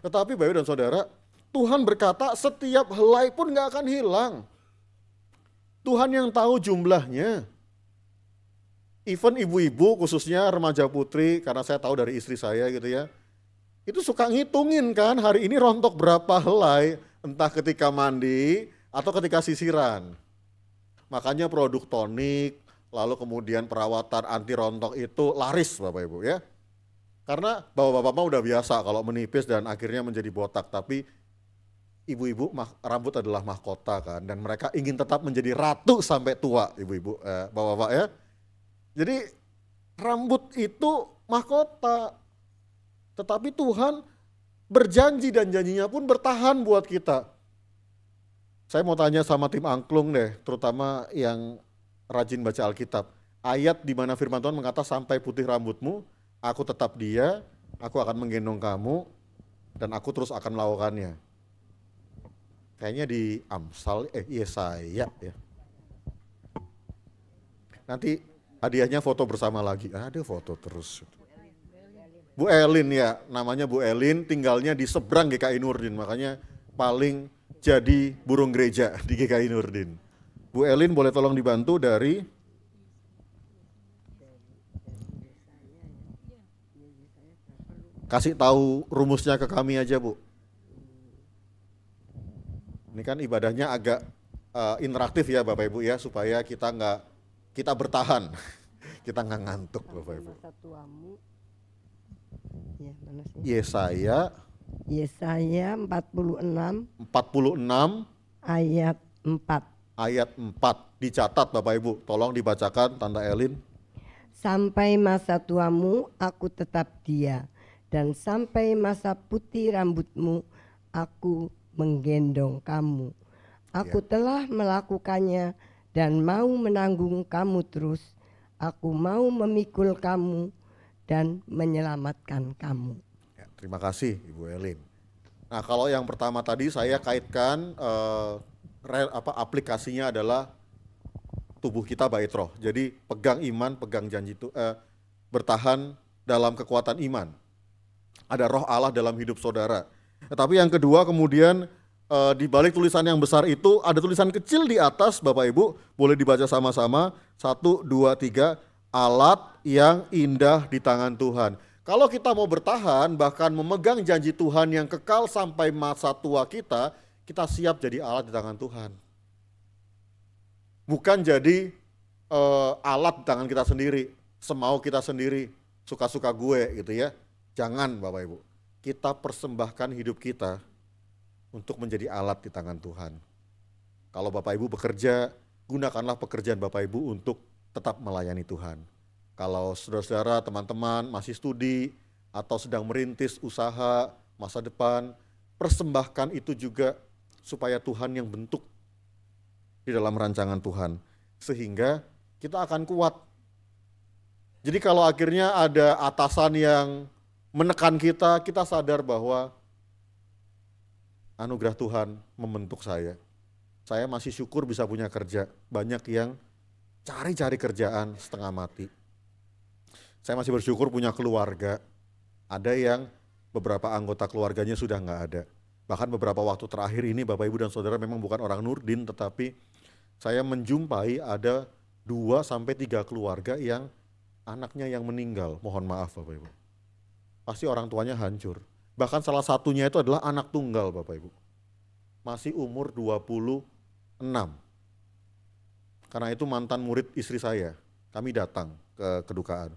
Tetapi Bapak Ibu dan Saudara, Tuhan berkata setiap helai pun gak akan hilang. Tuhan yang tahu jumlahnya. Even ibu-ibu khususnya remaja putri, karena saya tahu dari istri saya gitu ya, itu suka ngitungin kan hari ini rontok berapa helai, entah ketika mandi atau ketika sisiran. Makanya produk tonik, lalu kemudian perawatan anti rontok itu laris Bapak Ibu ya. Karena bapak-bapak udah biasa kalau menipis dan akhirnya menjadi botak, tapi ibu-ibu rambut adalah mahkota kan, dan mereka ingin tetap menjadi ratu sampai tua ibu-ibu, bapak-bapak ya. Jadi rambut itu mahkota, tetapi Tuhan berjanji dan janjinya pun bertahan buat kita. Saya mau tanya sama tim angklung deh, terutama yang rajin baca Alkitab. Ayat di mana firman Tuhan mengatakan sampai putih rambutmu, aku tetap dia, aku akan menggendong kamu, dan aku terus akan melakukannya. Kayaknya di Amsal, Yesaya ya. Nanti hadiahnya foto bersama lagi, ada foto terus. Bu Elin ya, namanya Bu Elin, tinggalnya di seberang GKI Nurdin, makanya paling jadi burung gereja di GKI Nurdin. Bu Elin boleh tolong dibantu dari kasih tahu rumusnya ke kami aja Bu. Ini kan ibadahnya agak interaktif ya Bapak Ibu ya, supaya kita bertahan, kita nggak ngantuk Bapak Ibu. Yesaya 46 ayat 4. Ayat 4 dicatat Bapak Ibu, tolong dibacakan Tante Elin. Sampai masa tuamu aku tetap dia, dan sampai masa putih rambutmu aku menggendong kamu. Aku telah melakukannya dan mau menanggung kamu terus. Aku mau memikul kamu dan menyelamatkan kamu. Ya, terima kasih Ibu Elin. Nah kalau yang pertama tadi saya kaitkan aplikasinya adalah tubuh kita bait roh. Jadi pegang iman, pegang janji itu bertahan dalam kekuatan iman. Ada roh Allah dalam hidup saudara. Tetapi yang kedua kemudian di balik tulisan yang besar itu ada tulisan kecil di atas Bapak Ibu, boleh dibaca sama-sama. 1, 2, 3, alat yang indah di tangan Tuhan. Kalau kita mau bertahan bahkan memegang janji Tuhan yang kekal sampai masa tua kita, kita siap jadi alat di tangan Tuhan. Bukan jadi alat di tangan kita sendiri, semau kita sendiri, suka-suka gue gitu ya. Jangan Bapak Ibu, kita persembahkan hidup kita untuk menjadi alat di tangan Tuhan. Kalau Bapak Ibu bekerja, gunakanlah pekerjaan Bapak Ibu untuk tetap melayani Tuhan. Kalau saudara-saudara, teman-teman masih studi atau sedang merintis usaha masa depan, persembahkan itu juga supaya Tuhan yang bentuk di dalam rancangan Tuhan, sehingga kita akan kuat. Jadi kalau akhirnya ada atasan yang menekan kita, kita sadar bahwa anugerah Tuhan membentuk saya. Saya masih syukur bisa punya kerja. Banyak yang cari-cari kerjaan setengah mati. Saya masih bersyukur punya keluarga. Ada yang beberapa anggota keluarganya sudah nggak ada. Bahkan beberapa waktu terakhir ini Bapak Ibu dan Saudara memang bukan orang Nurdin, tetapi saya menjumpai ada 2-3 keluarga yang anaknya yang meninggal. Mohon maaf Bapak Ibu. Pasti orang tuanya hancur. Bahkan salah satunya itu adalah anak tunggal Bapak Ibu. Masih umur 26. Karena itu mantan murid istri saya. Kami datang ke kedukaan.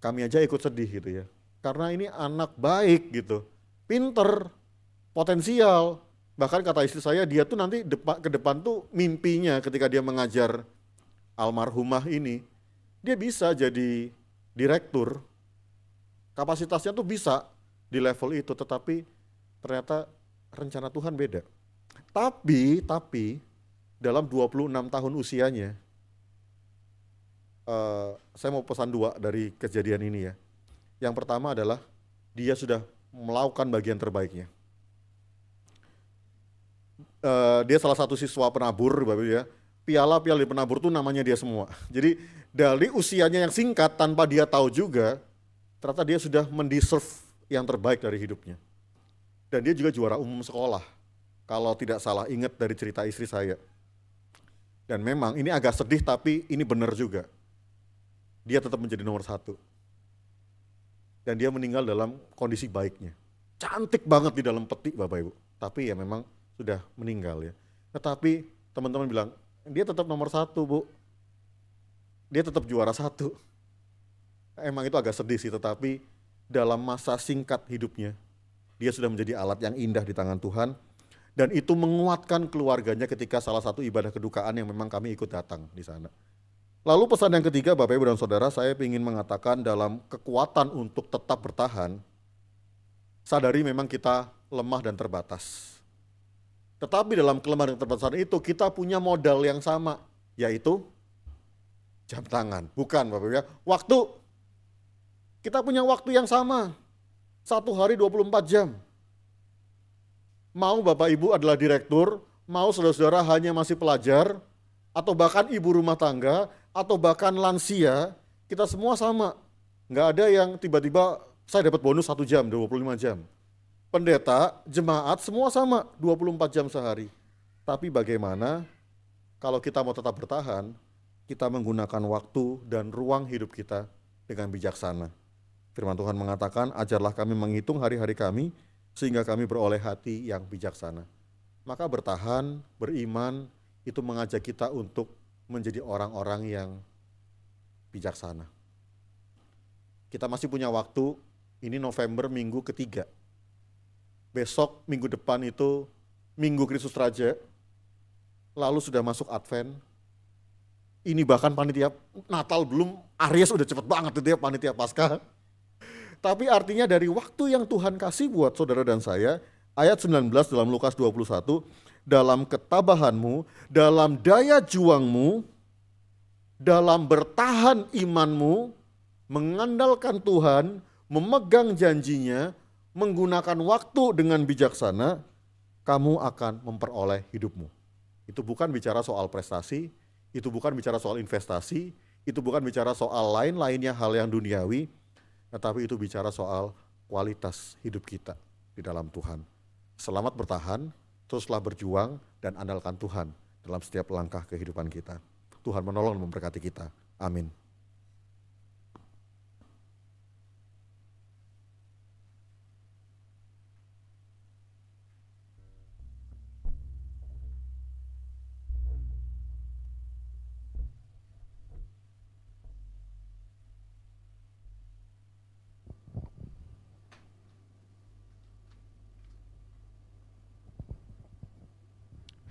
Kami aja ikut sedih gitu ya. Karena ini anak baik gitu. Pinter, potensial. Bahkan kata istri saya, dia tuh nanti ke depan tuh mimpinya ketika dia mengajar almarhumah ini, dia bisa jadi direktur. Kapasitasnya tuh bisa di level itu, tetapi ternyata rencana Tuhan beda. Tapi dalam 26 tahun usianya, saya mau pesan 2 dari kejadian ini ya. Yang pertama adalah dia sudah melakukan bagian terbaiknya. Dia salah satu siswa penabur Bapak ya. Piala-piala di penabur tuh namanya dia semua. Jadi dari usianya yang singkat tanpa dia tahu juga, ternyata dia sudah mendeserve yang terbaik dari hidupnya. Dan dia juga juara umum sekolah. Kalau tidak salah ingat dari cerita istri saya. Dan memang ini agak sedih tapi ini benar juga. Dia tetap menjadi nomor 1. Dan dia meninggal dalam kondisi baiknya. Cantik banget di dalam peti Bapak Ibu. Tapi ya memang sudah meninggal ya. Tetapi teman-teman bilang, dia tetap nomor 1 Bu. Dia tetap juara 1. Emang itu agak sedih sih, tetapi dalam masa singkat hidupnya, dia sudah menjadi alat yang indah di tangan Tuhan. Dan itu menguatkan keluarganya ketika salah satu ibadah kedukaan yang memang kami ikut datang di sana. Lalu pesan yang ketiga Bapak Ibu dan Saudara, saya ingin mengatakan dalam kekuatan untuk tetap bertahan, sadari memang kita lemah dan terbatas. Tetapi dalam kelemahan dan keterbatasan itu kita punya modal yang sama, yaitu jam tangan. Bukan Bapak Ibu ya, waktu. Kita punya waktu yang sama, 1 hari 24 jam. Mau Bapak Ibu adalah direktur, mau saudara-saudara hanya masih pelajar, atau bahkan ibu rumah tangga, atau bahkan lansia, kita semua sama. Nggak ada yang tiba-tiba saya dapat bonus 1 jam, 25 jam. Pendeta, jemaat, semua sama 24 jam sehari. Tapi bagaimana kalau kita mau tetap bertahan, kita menggunakan waktu dan ruang hidup kita dengan bijaksana. Firman Tuhan mengatakan, ajarlah kami menghitung hari-hari kami, sehingga kami beroleh hati yang bijaksana. Maka bertahan, beriman, itu mengajak kita untuk menjadi orang-orang yang bijaksana. Kita masih punya waktu, ini November minggu ketiga. Besok minggu depan itu Minggu Kristus Raja, lalu sudah masuk Advent. Ini bahkan panitia Natal belum, Aries udah cepet banget itu ya panitia Paskah. Tapi artinya dari waktu yang Tuhan kasih buat saudara dan saya, ayat 19 dalam Lukas 21, dalam ketabahanmu, dalam daya juangmu, dalam bertahan imanmu, mengandalkan Tuhan, memegang janjinya, menggunakan waktu dengan bijaksana, kamu akan memperoleh hidupmu. Itu bukan bicara soal prestasi, itu bukan bicara soal investasi, itu bukan bicara soal lain-lainnya hal yang duniawi, tetapi itu bicara soal kualitas hidup kita di dalam Tuhan. Selamat bertahan, teruslah berjuang, dan andalkan Tuhan dalam setiap langkah kehidupan kita. Tuhan menolong dan memberkati kita. Amin.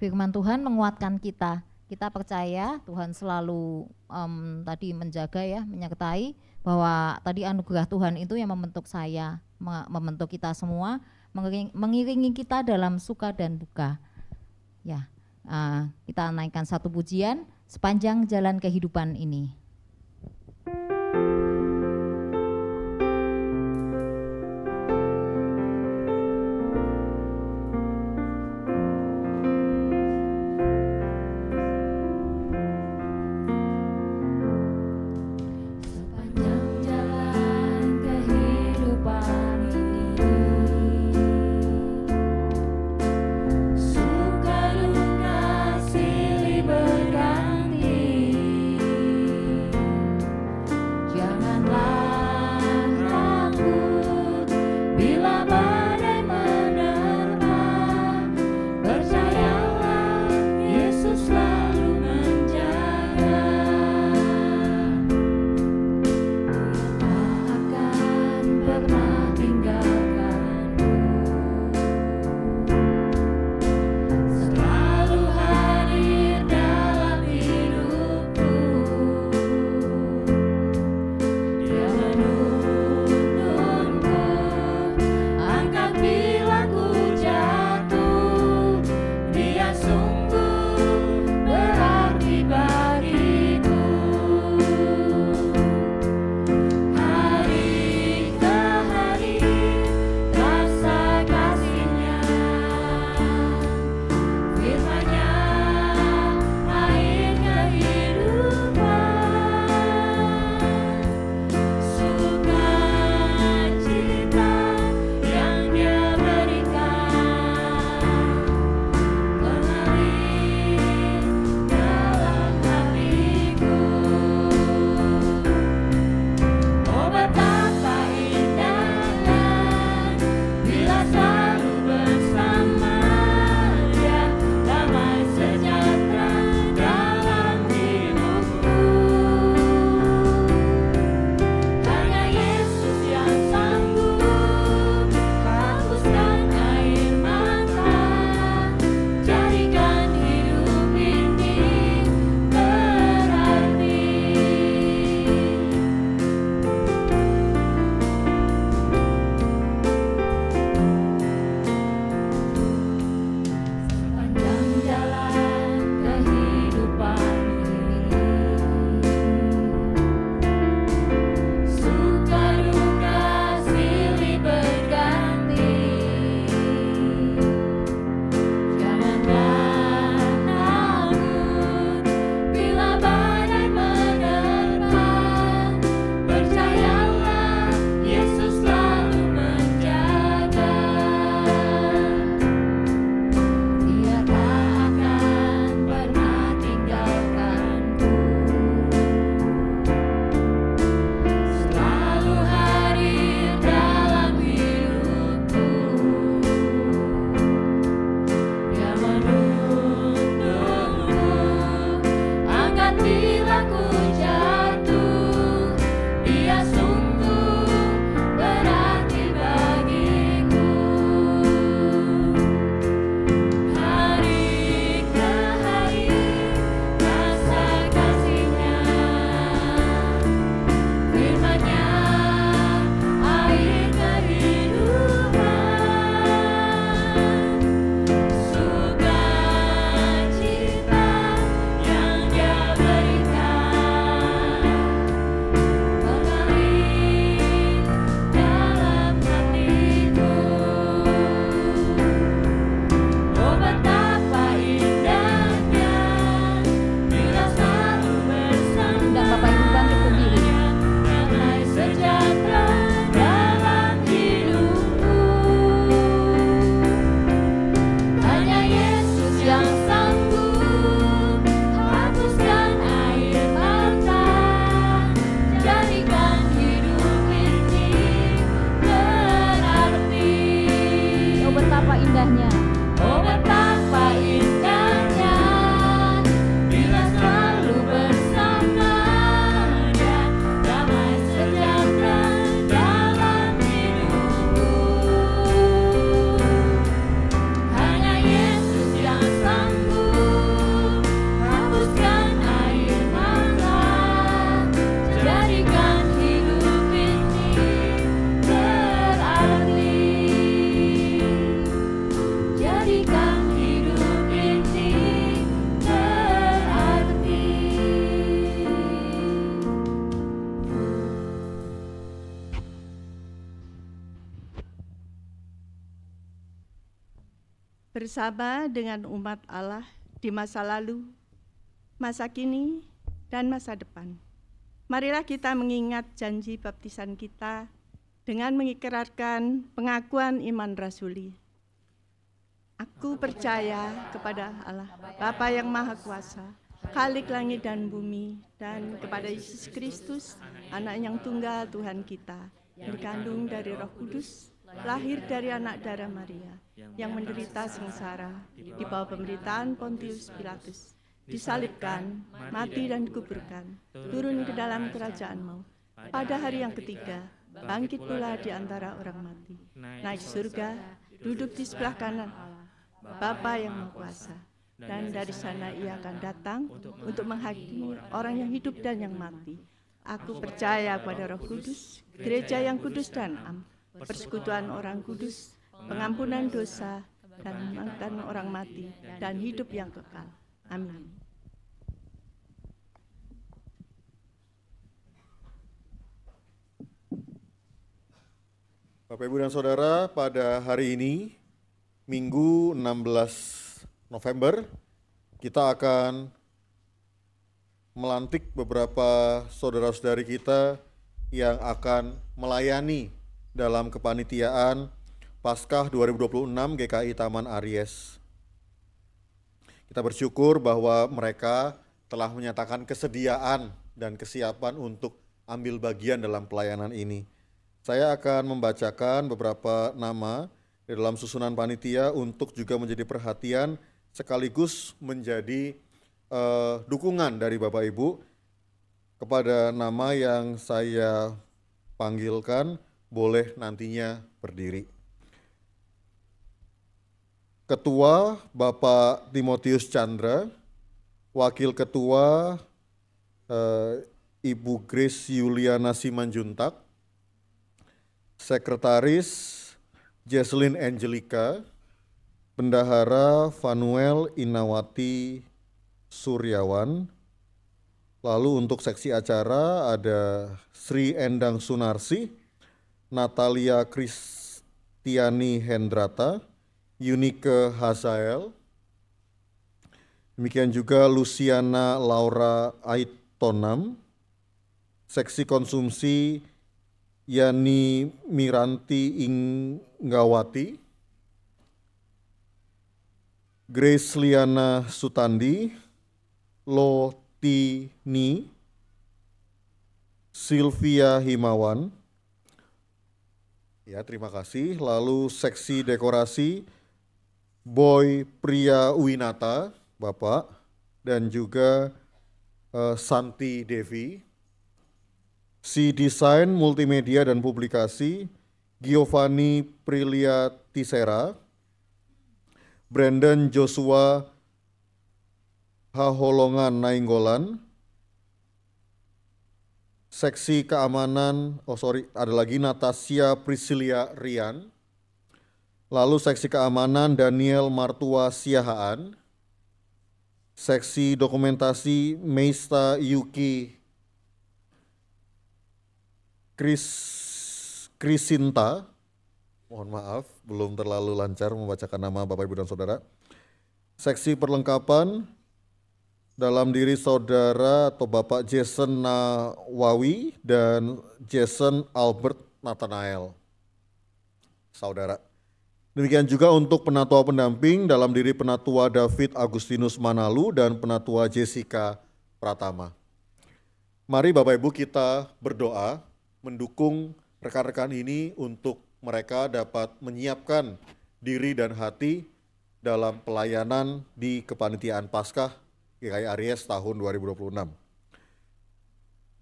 Firman Tuhan menguatkan kita. Kita percaya Tuhan selalu tadi menjaga ya, menyertai, bahwa tadi anugerah Tuhan itu yang membentuk saya, membentuk kita semua, mengiringi kita dalam suka dan duka. Ya, kita naikkan satu pujian sepanjang jalan kehidupan ini. bersama dengan umat Allah di masa lalu, masa kini, dan masa depan. Marilah kita mengingat janji baptisan kita dengan mengikrarkan pengakuan iman rasuli. Aku percaya kepada Allah, Bapa yang Maha Kuasa, Khalik langit dan bumi, dan kepada Yesus Kristus, Anak yang tunggal Tuhan kita, yang dikandung dari Roh Kudus, lahir dari anak darah Maria, yang menderita sengsara di bawah pemerintahan Pontius Pilatus, disalibkan, mati dan dikuburkan, turun ke dalam kerajaan maut. Pada hari yang ketiga, bangkit pula di antara orang mati, naik surga, duduk di sebelah kanan Allah, Bapa yang Maha Kuasa. Dan dari sana ia akan datang untuk menghakimi orang yang hidup dan yang mati. Aku percaya pada Roh Kudus, gereja yang kudus dan am, persekutuan orang kudus, pengampunan dosa, dan kebangkitan orang mati, dan hidup yang kekal. Amin. Bapak, Ibu, dan Saudara, pada hari ini, Minggu 16 November, kita akan melantik beberapa saudara-saudari kita yang akan melayani dalam kepanitiaan Paskah 2026 GKI Taman Aries. Kita bersyukur bahwa mereka telah menyatakan kesediaan dan kesiapan untuk ambil bagian dalam pelayanan ini. Saya akan membacakan beberapa nama di dalam susunan panitia untuk juga menjadi perhatian sekaligus menjadi dukungan dari Bapak Ibu kepada nama yang saya panggilkan, boleh nantinya berdiri. Ketua Bapak Timotius Chandra, Wakil Ketua Ibu Grace Yuliana Simanjuntak, Sekretaris Jesslyn Angelica, Bendahara Vanuel Inawati Suryawan. Lalu untuk seksi acara ada Sri Endang Sunarsi, Natalia Kristiani Hendrata, Yunike Hazael, demikian juga Luciana Laura Aitonam, seksi konsumsi Yani Miranti Inggawati, Grace Liana Sutandi, Lotini, Sylvia Himawan. Ya, terima kasih. Lalu seksi dekorasi Boy Priya Winata, Bapak, dan juga Santi Devi. Si Desain Multimedia dan Publikasi Giovanni Prilia Tisera, Brandon Joshua Haholongan Nainggolan, seksi keamanan, ada lagi Natasha Priscilia Rian, lalu seksi keamanan Daniel Martua Siahaan, seksi dokumentasi Meista Yuki Krisinta, mohon maaf belum terlalu lancar membacakan nama Bapak Ibu dan Saudara. Seksi perlengkapan dalam diri Saudara atau Bapak Jason Nawawi dan Jason Albert Nathanael, Saudara. Demikian juga untuk penatua pendamping dalam diri Penatua David Agustinus Manalu dan Penatua Jessica Pratama. Mari Bapak Ibu kita berdoa mendukung rekan-rekan ini untuk mereka dapat menyiapkan diri dan hati dalam pelayanan di kepanitiaan Paskah GKI Aries tahun 2026.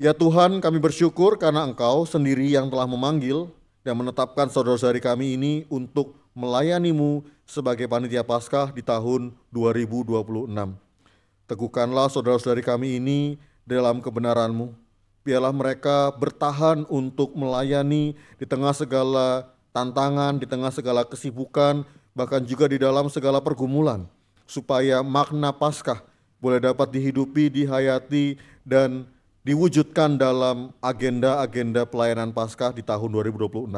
Ya Tuhan, kami bersyukur karena Engkau sendiri yang telah memanggil dan menetapkan saudara-saudari kami ini untuk melayani-Mu sebagai panitia Paskah di tahun 2026. Teguhkanlah saudara-saudari kami ini dalam kebenaran-Mu. Biarlah mereka bertahan untuk melayani di tengah segala tantangan, di tengah segala kesibukan, bahkan juga di dalam segala pergumulan, supaya makna Paskah boleh dapat dihidupi, dihayati, dan diwujudkan dalam agenda-agenda pelayanan Paskah di tahun 2026.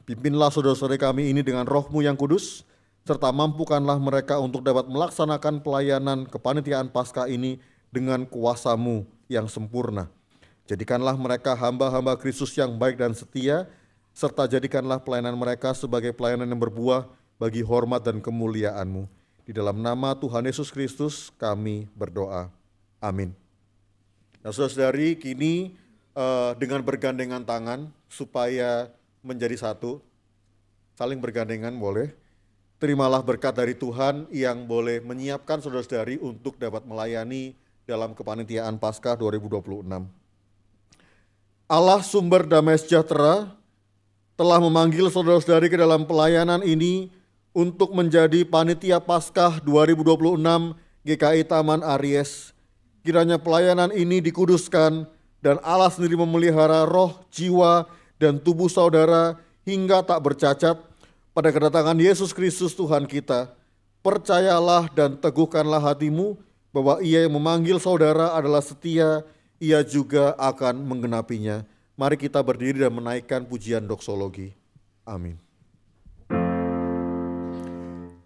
Pimpinlah saudara-saudari kami ini dengan Roh-Mu yang kudus, serta mampukanlah mereka untuk dapat melaksanakan pelayanan kepanitiaan Paskah ini dengan kuasa-Mu yang sempurna. Jadikanlah mereka hamba-hamba Kristus yang baik dan setia, serta jadikanlah pelayanan mereka sebagai pelayanan yang berbuah bagi hormat dan kemuliaan-Mu. Di dalam nama Tuhan Yesus Kristus kami berdoa. Amin. Nah, saudara-saudari, kini dengan bergandengan tangan supaya menjadi satu, saling bergandengan boleh. Terimalah berkat dari Tuhan yang boleh menyiapkan saudara-saudari untuk dapat melayani dalam kepanitiaan Paskah 2026. Allah sumber damai sejahtera telah memanggil saudara-saudari ke dalam pelayanan ini untuk menjadi panitia Paskah 2026 GKI Taman Aries. Kiranya pelayanan ini dikuduskan dan Allah sendiri memelihara roh, jiwa, dan tubuh saudara hingga tak bercacat pada kedatangan Yesus Kristus Tuhan kita. Percayalah dan teguhkanlah hatimu bahwa Ia yang memanggil saudara adalah setia, Ia juga akan menggenapinya. Mari kita berdiri dan menaikkan pujian doksologi. Amin.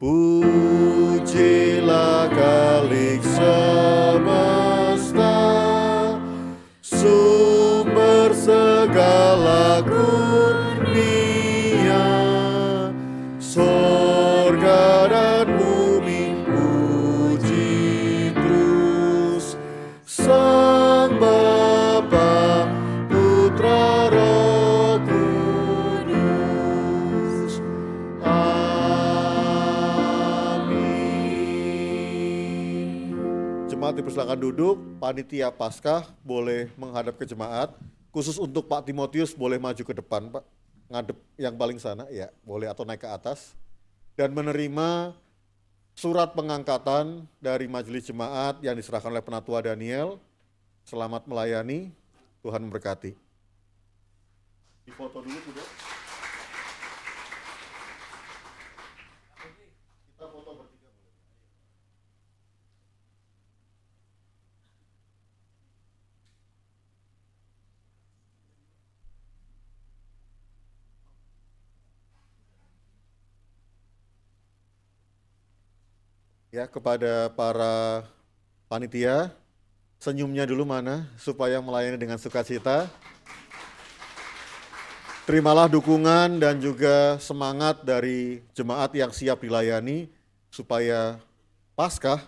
Pujilah Kalik semesta, sumber segala kurnia, sorga dan bumi puji terus Sang Bapa, Putra, Roh Kudus. Amin. Jemaat dipersilakan duduk. Panitia Paskah boleh menghadap ke jemaat. Khusus untuk Pak Timotius boleh maju ke depan, Pak. Ngadep yang paling sana, ya boleh, atau naik ke atas. Dan menerima surat pengangkatan dari majelis jemaat yang diserahkan oleh Penatua Daniel. Selamat melayani, Tuhan memberkati. Difoto dulu sudah. Kita foto bertiga boleh. Ya, kepada para panitia, senyumnya dulu mana supaya melayani dengan sukacita. Terimalah dukungan dan juga semangat dari jemaat yang siap dilayani supaya Paskah,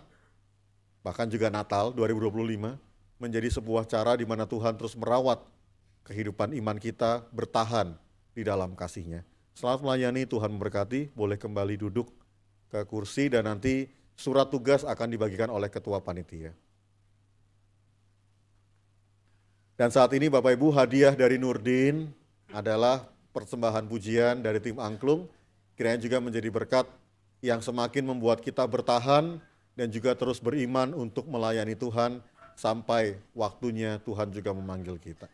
bahkan juga Natal 2025 menjadi sebuah cara di mana Tuhan terus merawat kehidupan iman kita bertahan di dalam kasih-Nya. Selamat melayani, Tuhan memberkati. Boleh kembali duduk ke kursi dan nanti surat tugas akan dibagikan oleh Ketua Panitia. Dan saat ini Bapak Ibu, hadiah dari Nurdin adalah persembahan pujian dari tim Angklung. Kiranya juga menjadi berkat yang semakin membuat kita bertahan dan juga terus beriman untuk melayani Tuhan sampai waktunya Tuhan juga memanggil kita.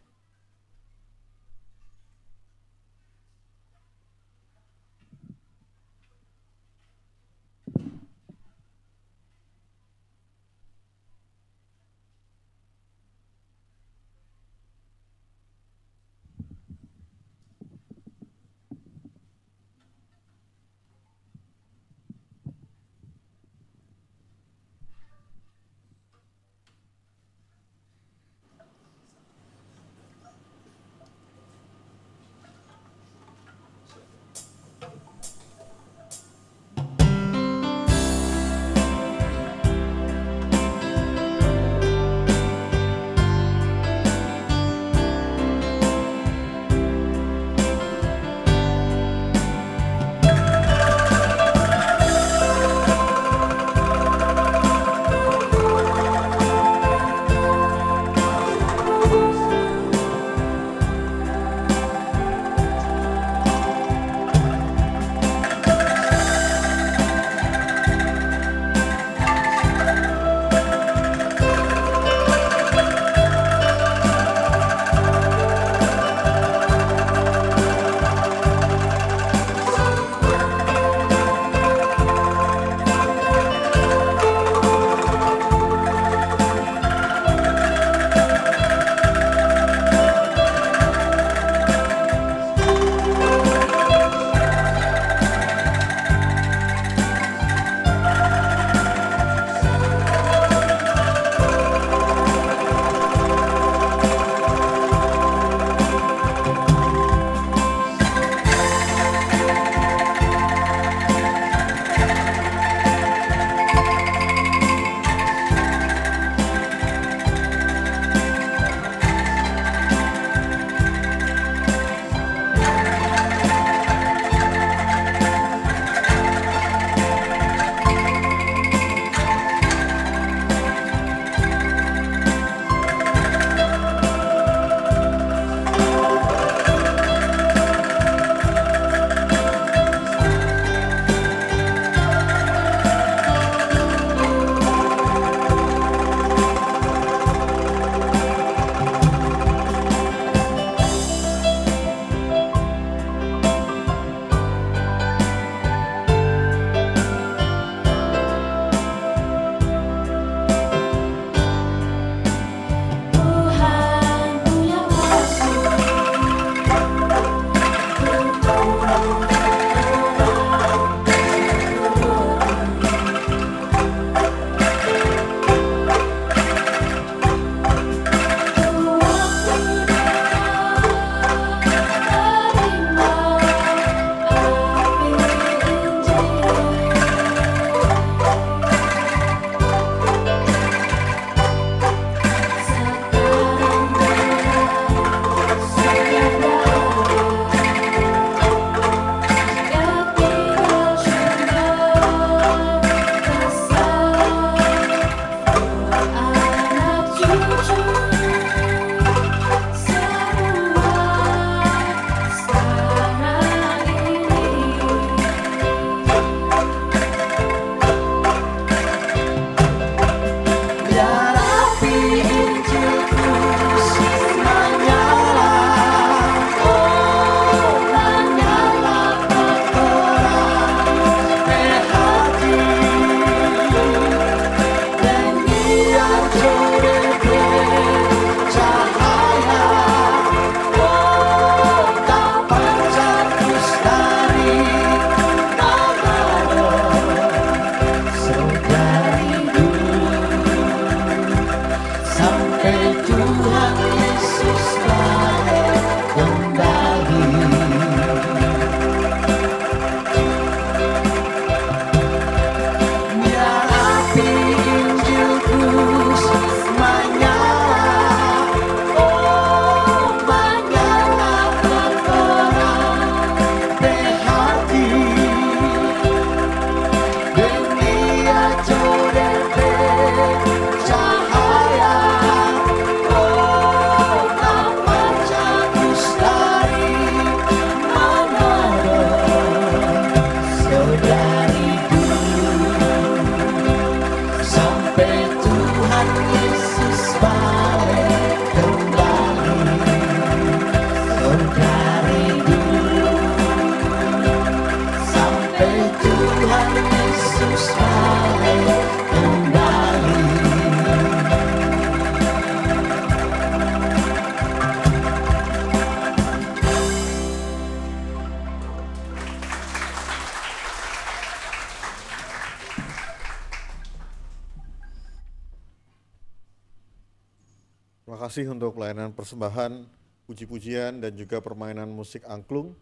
Terima kasih untuk pelayanan persembahan, puji-pujian, dan juga permainan musik angklung.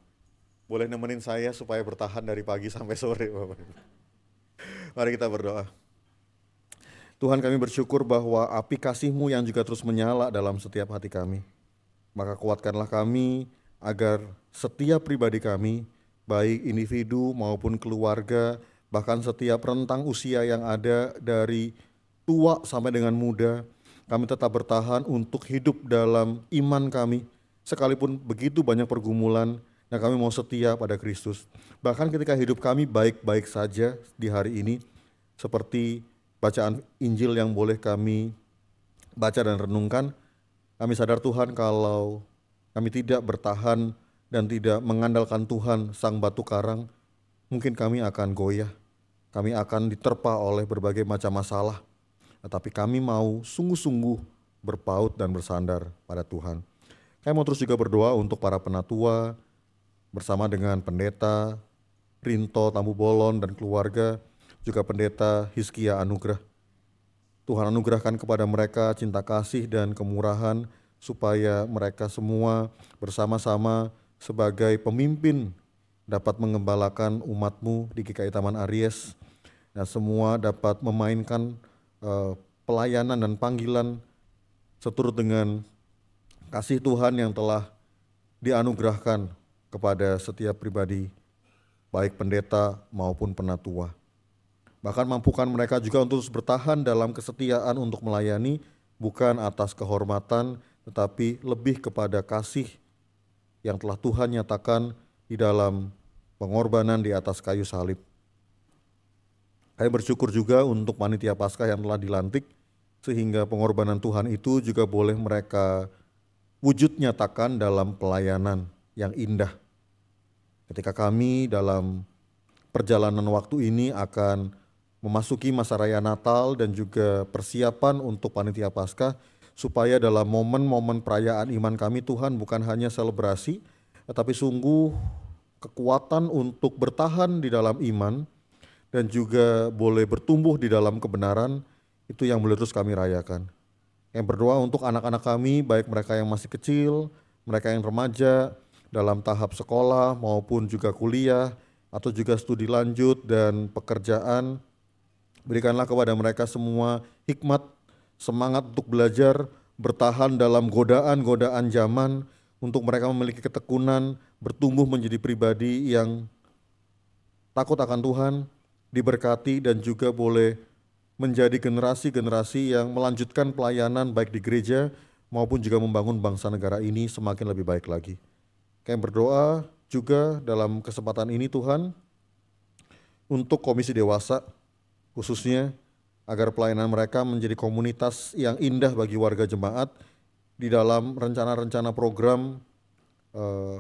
Boleh nemenin saya supaya bertahan dari pagi sampai sore, Bapak. Mari kita berdoa. Tuhan, kami bersyukur bahwa api kasih-Mu yang juga terus menyala dalam setiap hati kami. Maka kuatkanlah kami agar setiap pribadi kami, baik individu maupun keluarga, bahkan setiap rentang usia yang ada dari tua sampai dengan muda, kami tetap bertahan untuk hidup dalam iman kami, sekalipun begitu banyak pergumulan, dan kami mau setia pada Kristus. Bahkan ketika hidup kami baik-baik saja di hari ini, seperti bacaan Injil yang boleh kami baca dan renungkan, kami sadar Tuhan kalau kami tidak bertahan dan tidak mengandalkan Tuhan sang batu karang, mungkin kami akan goyah, kami akan diterpa oleh berbagai macam masalah. Tetapi kami mau sungguh-sungguh berpaut dan bersandar pada Tuhan. Kami mau terus juga berdoa untuk para penatua, bersama dengan pendeta Rinto Tambu Bolon dan keluarga, juga pendeta Hizkia Anugrah. Tuhan anugerahkan kepada mereka cinta kasih dan kemurahan, supaya mereka semua bersama-sama sebagai pemimpin dapat mengembalakan umat-Mu di GKI Taman Aries, dan semua dapat memainkan pelayanan dan panggilan seturut dengan kasih Tuhan yang telah dianugerahkan kepada setiap pribadi, baik pendeta maupun penatua. Bahkan mampukan mereka juga untuk terus bertahan dalam kesetiaan untuk melayani, bukan atas kehormatan, tetapi lebih kepada kasih yang telah Tuhan nyatakan di dalam pengorbanan di atas kayu salib. Saya bersyukur juga untuk panitia Paskah yang telah dilantik, sehingga pengorbanan Tuhan itu juga boleh mereka wujud nyatakan dalam pelayanan yang indah. Ketika kami dalam perjalanan waktu ini akan memasuki masa raya Natal dan juga persiapan untuk panitia Paskah, supaya dalam momen-momen perayaan iman kami Tuhan bukan hanya selebrasi, tetapi sungguh kekuatan untuk bertahan di dalam iman, dan juga boleh bertumbuh di dalam kebenaran, itu yang boleh terus kami rayakan. Yang berdoa untuk anak-anak kami, baik mereka yang masih kecil, mereka yang remaja, dalam tahap sekolah maupun juga kuliah, atau juga studi lanjut dan pekerjaan. Berikanlah kepada mereka semua hikmat, semangat untuk belajar, bertahan dalam godaan-godaan zaman, untuk mereka memiliki ketekunan, bertumbuh menjadi pribadi yang takut akan Tuhan, diberkati, dan juga boleh menjadi generasi-generasi yang melanjutkan pelayanan baik di gereja maupun juga membangun bangsa negara ini semakin lebih baik lagi. Kami berdoa juga dalam kesempatan ini Tuhan untuk Komisi Dewasa khususnya, agar pelayanan mereka menjadi komunitas yang indah bagi warga jemaat di dalam rencana-rencana program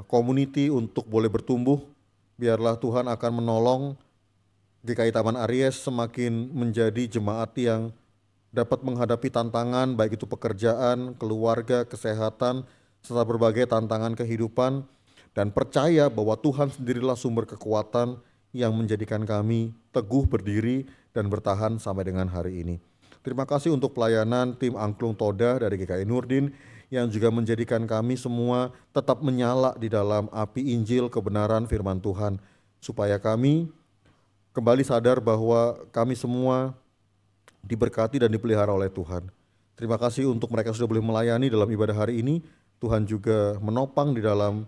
community untuk boleh bertumbuh. Biarlah Tuhan akan menolong GKI Taman Aries semakin menjadi jemaat yang dapat menghadapi tantangan, baik itu pekerjaan, keluarga, kesehatan, serta berbagai tantangan kehidupan, dan percaya bahwa Tuhan sendirilah sumber kekuatan yang menjadikan kami teguh berdiri dan bertahan sampai dengan hari ini. Terima kasih untuk pelayanan tim Angklung Toda dari GKI Nurdin yang juga menjadikan kami semua tetap menyala di dalam api Injil kebenaran firman Tuhan, supaya kami kembali sadar bahwa kami semua diberkati dan dipelihara oleh Tuhan. Terima kasih untuk mereka sudah boleh melayani dalam ibadah hari ini. Tuhan juga menopang di dalam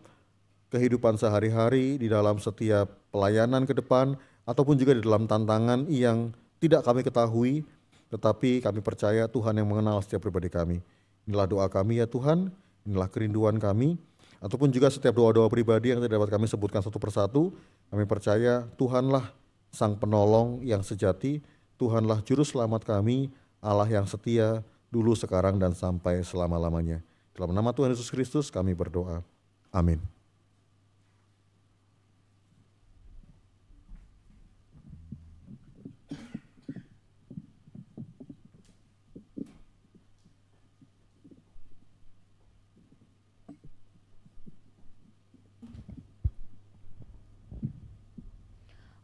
kehidupan sehari-hari, di dalam setiap pelayanan ke depan, ataupun juga di dalam tantangan yang tidak kami ketahui, tetapi kami percaya Tuhan yang mengenal setiap pribadi kami. Inilah doa kami ya Tuhan, inilah kerinduan kami, ataupun juga setiap doa-doa pribadi yang tidak dapat kami sebutkan satu persatu. Kami percaya Tuhanlah Sang Penolong yang sejati, Tuhanlah Juru Selamat kami, Allah yang setia, dulu, sekarang, dan sampai selama-lamanya. Dalam nama Tuhan Yesus Kristus kami berdoa. Amin.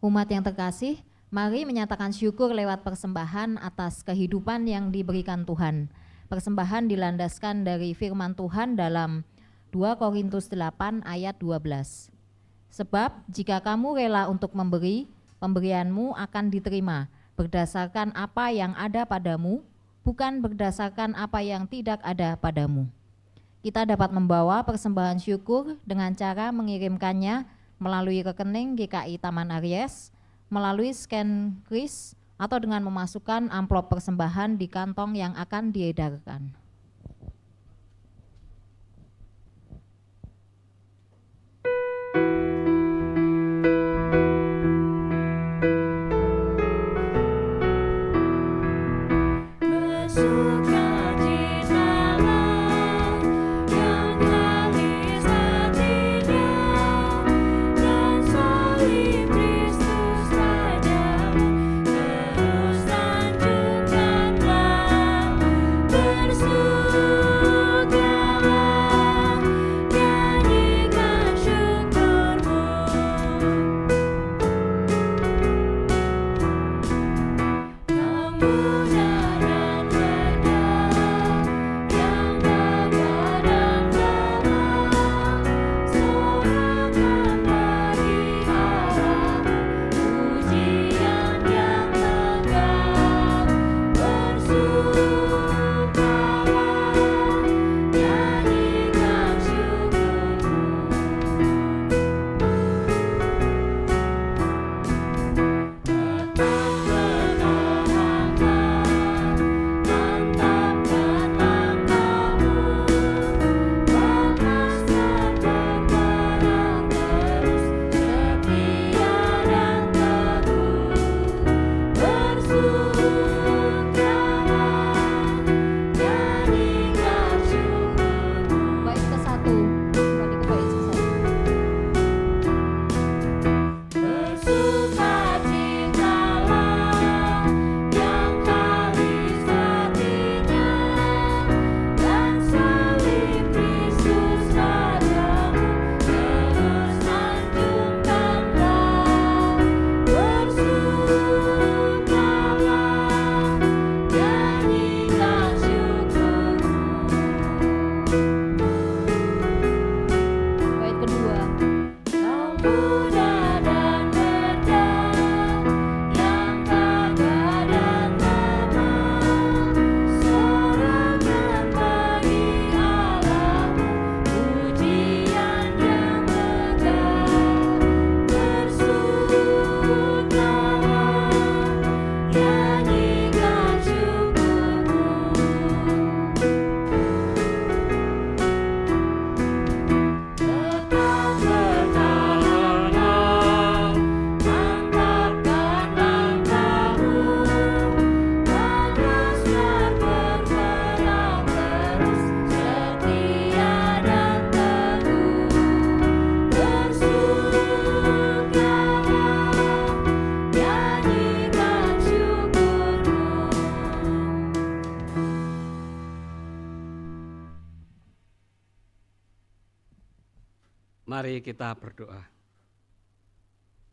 Umat yang terkasih, mari menyatakan syukur lewat persembahan atas kehidupan yang diberikan Tuhan. persembahan dilandaskan dari firman Tuhan dalam 2 Korintus 8 ayat 12. Sebab jika kamu rela untuk memberi, pemberianmu akan diterima berdasarkan apa yang ada padamu, bukan berdasarkan apa yang tidak ada padamu. Kita dapat membawa persembahan syukur dengan cara mengirimkannya melalui rekening GKI Taman Aries, melalui scan kris, atau dengan memasukkan amplop persembahan di kantong yang akan diedarkan. Mari kita berdoa.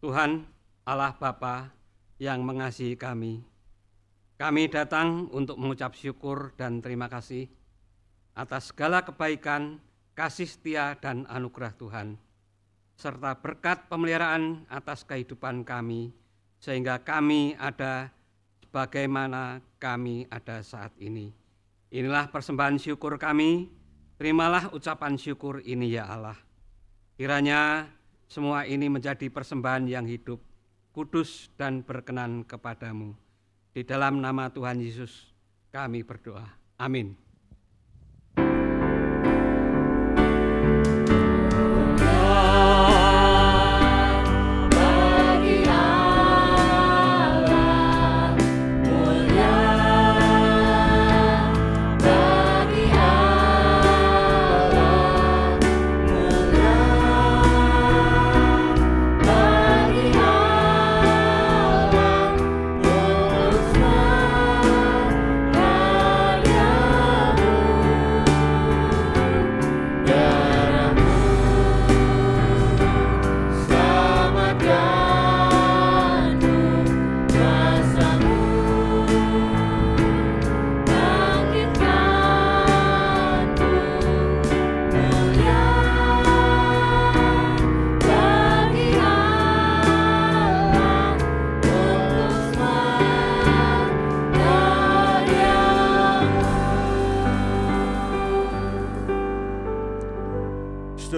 Tuhan Allah Bapa yang mengasihi kami datang untuk mengucap syukur dan terima kasih atas segala kebaikan, kasih setia dan anugerah Tuhan, serta berkat pemeliharaan atas kehidupan kami, sehingga kami ada sebagaimana kami ada saat ini. Inilah persembahan syukur kami, terimalah ucapan syukur ini ya Allah. Kiranya semua ini menjadi persembahan yang hidup, kudus dan berkenan kepadamu. Di dalam nama Tuhan Yesus kami berdoa. Amin. Yeah.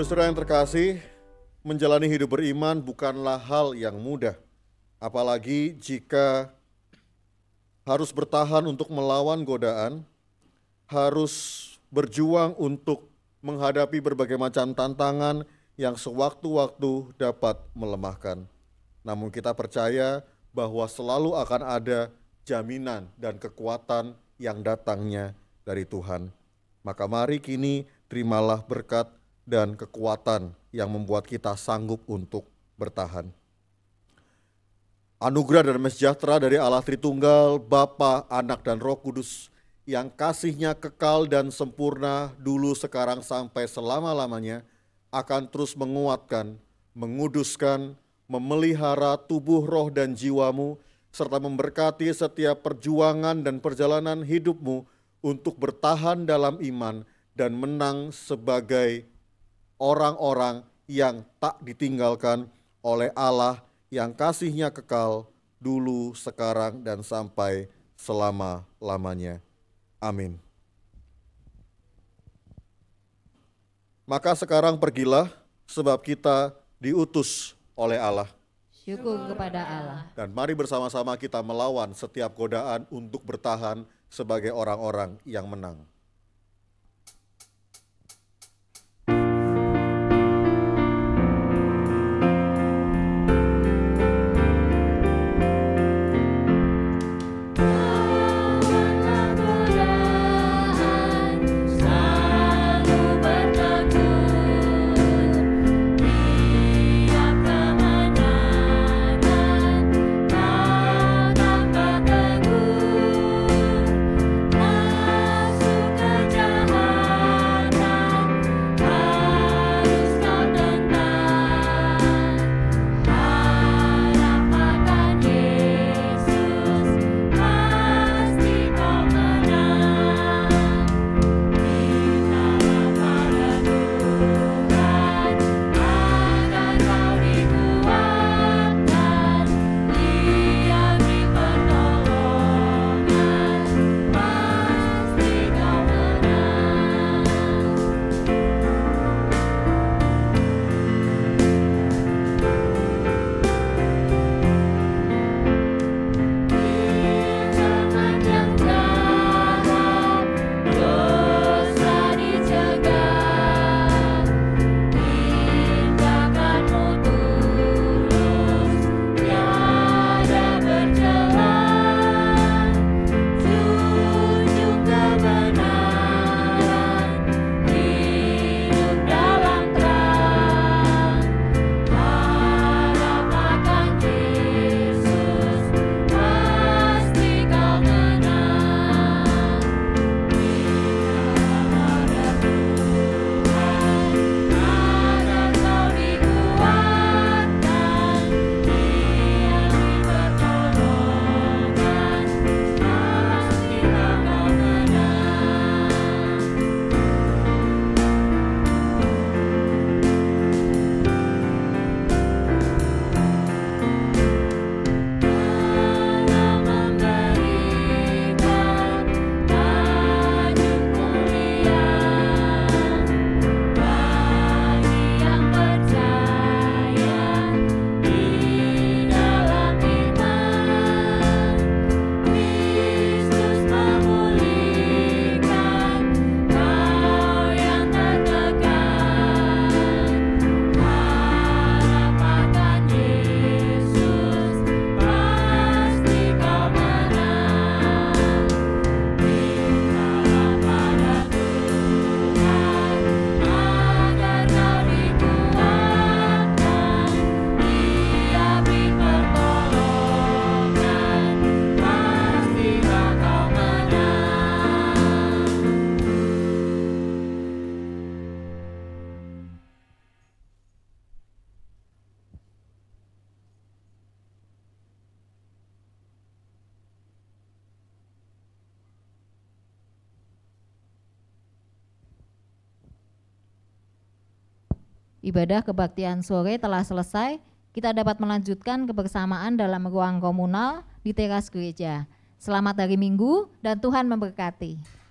Saudara-saudara yang terkasih, menjalani hidup beriman bukanlah hal yang mudah. Apalagi jika harus bertahan untuk melawan godaan, harus berjuang untuk menghadapi berbagai macam tantangan yang sewaktu-waktu dapat melemahkan. Namun kita percaya bahwa selalu akan ada jaminan dan kekuatan yang datangnya dari Tuhan. Maka mari kini terimalah berkat dan kekuatan yang membuat kita sanggup untuk bertahan. Anugerah dan sejahtera dari Allah Tritunggal, Bapa, Anak, dan Roh Kudus, yang kasih-Nya kekal dan sempurna dulu, sekarang, sampai selama-lamanya, akan terus menguatkan, menguduskan, memelihara tubuh, roh, dan jiwamu, serta memberkati setiap perjuangan dan perjalanan hidupmu untuk bertahan dalam iman dan menang sebagai orang-orang yang tak ditinggalkan oleh Allah yang kasih-Nya kekal dulu, sekarang, dan sampai selama-lamanya. Amin. Maka sekarang pergilah, sebab kita diutus oleh Allah. Syukur kepada Allah. Dan mari bersama-sama kita melawan setiap godaan untuk bertahan sebagai orang-orang yang menang. Ibadah kebaktian sore telah selesai, kita dapat melanjutkan kebersamaan dalam ruang komunal di teras gereja. Selamat hari Minggu dan Tuhan memberkati.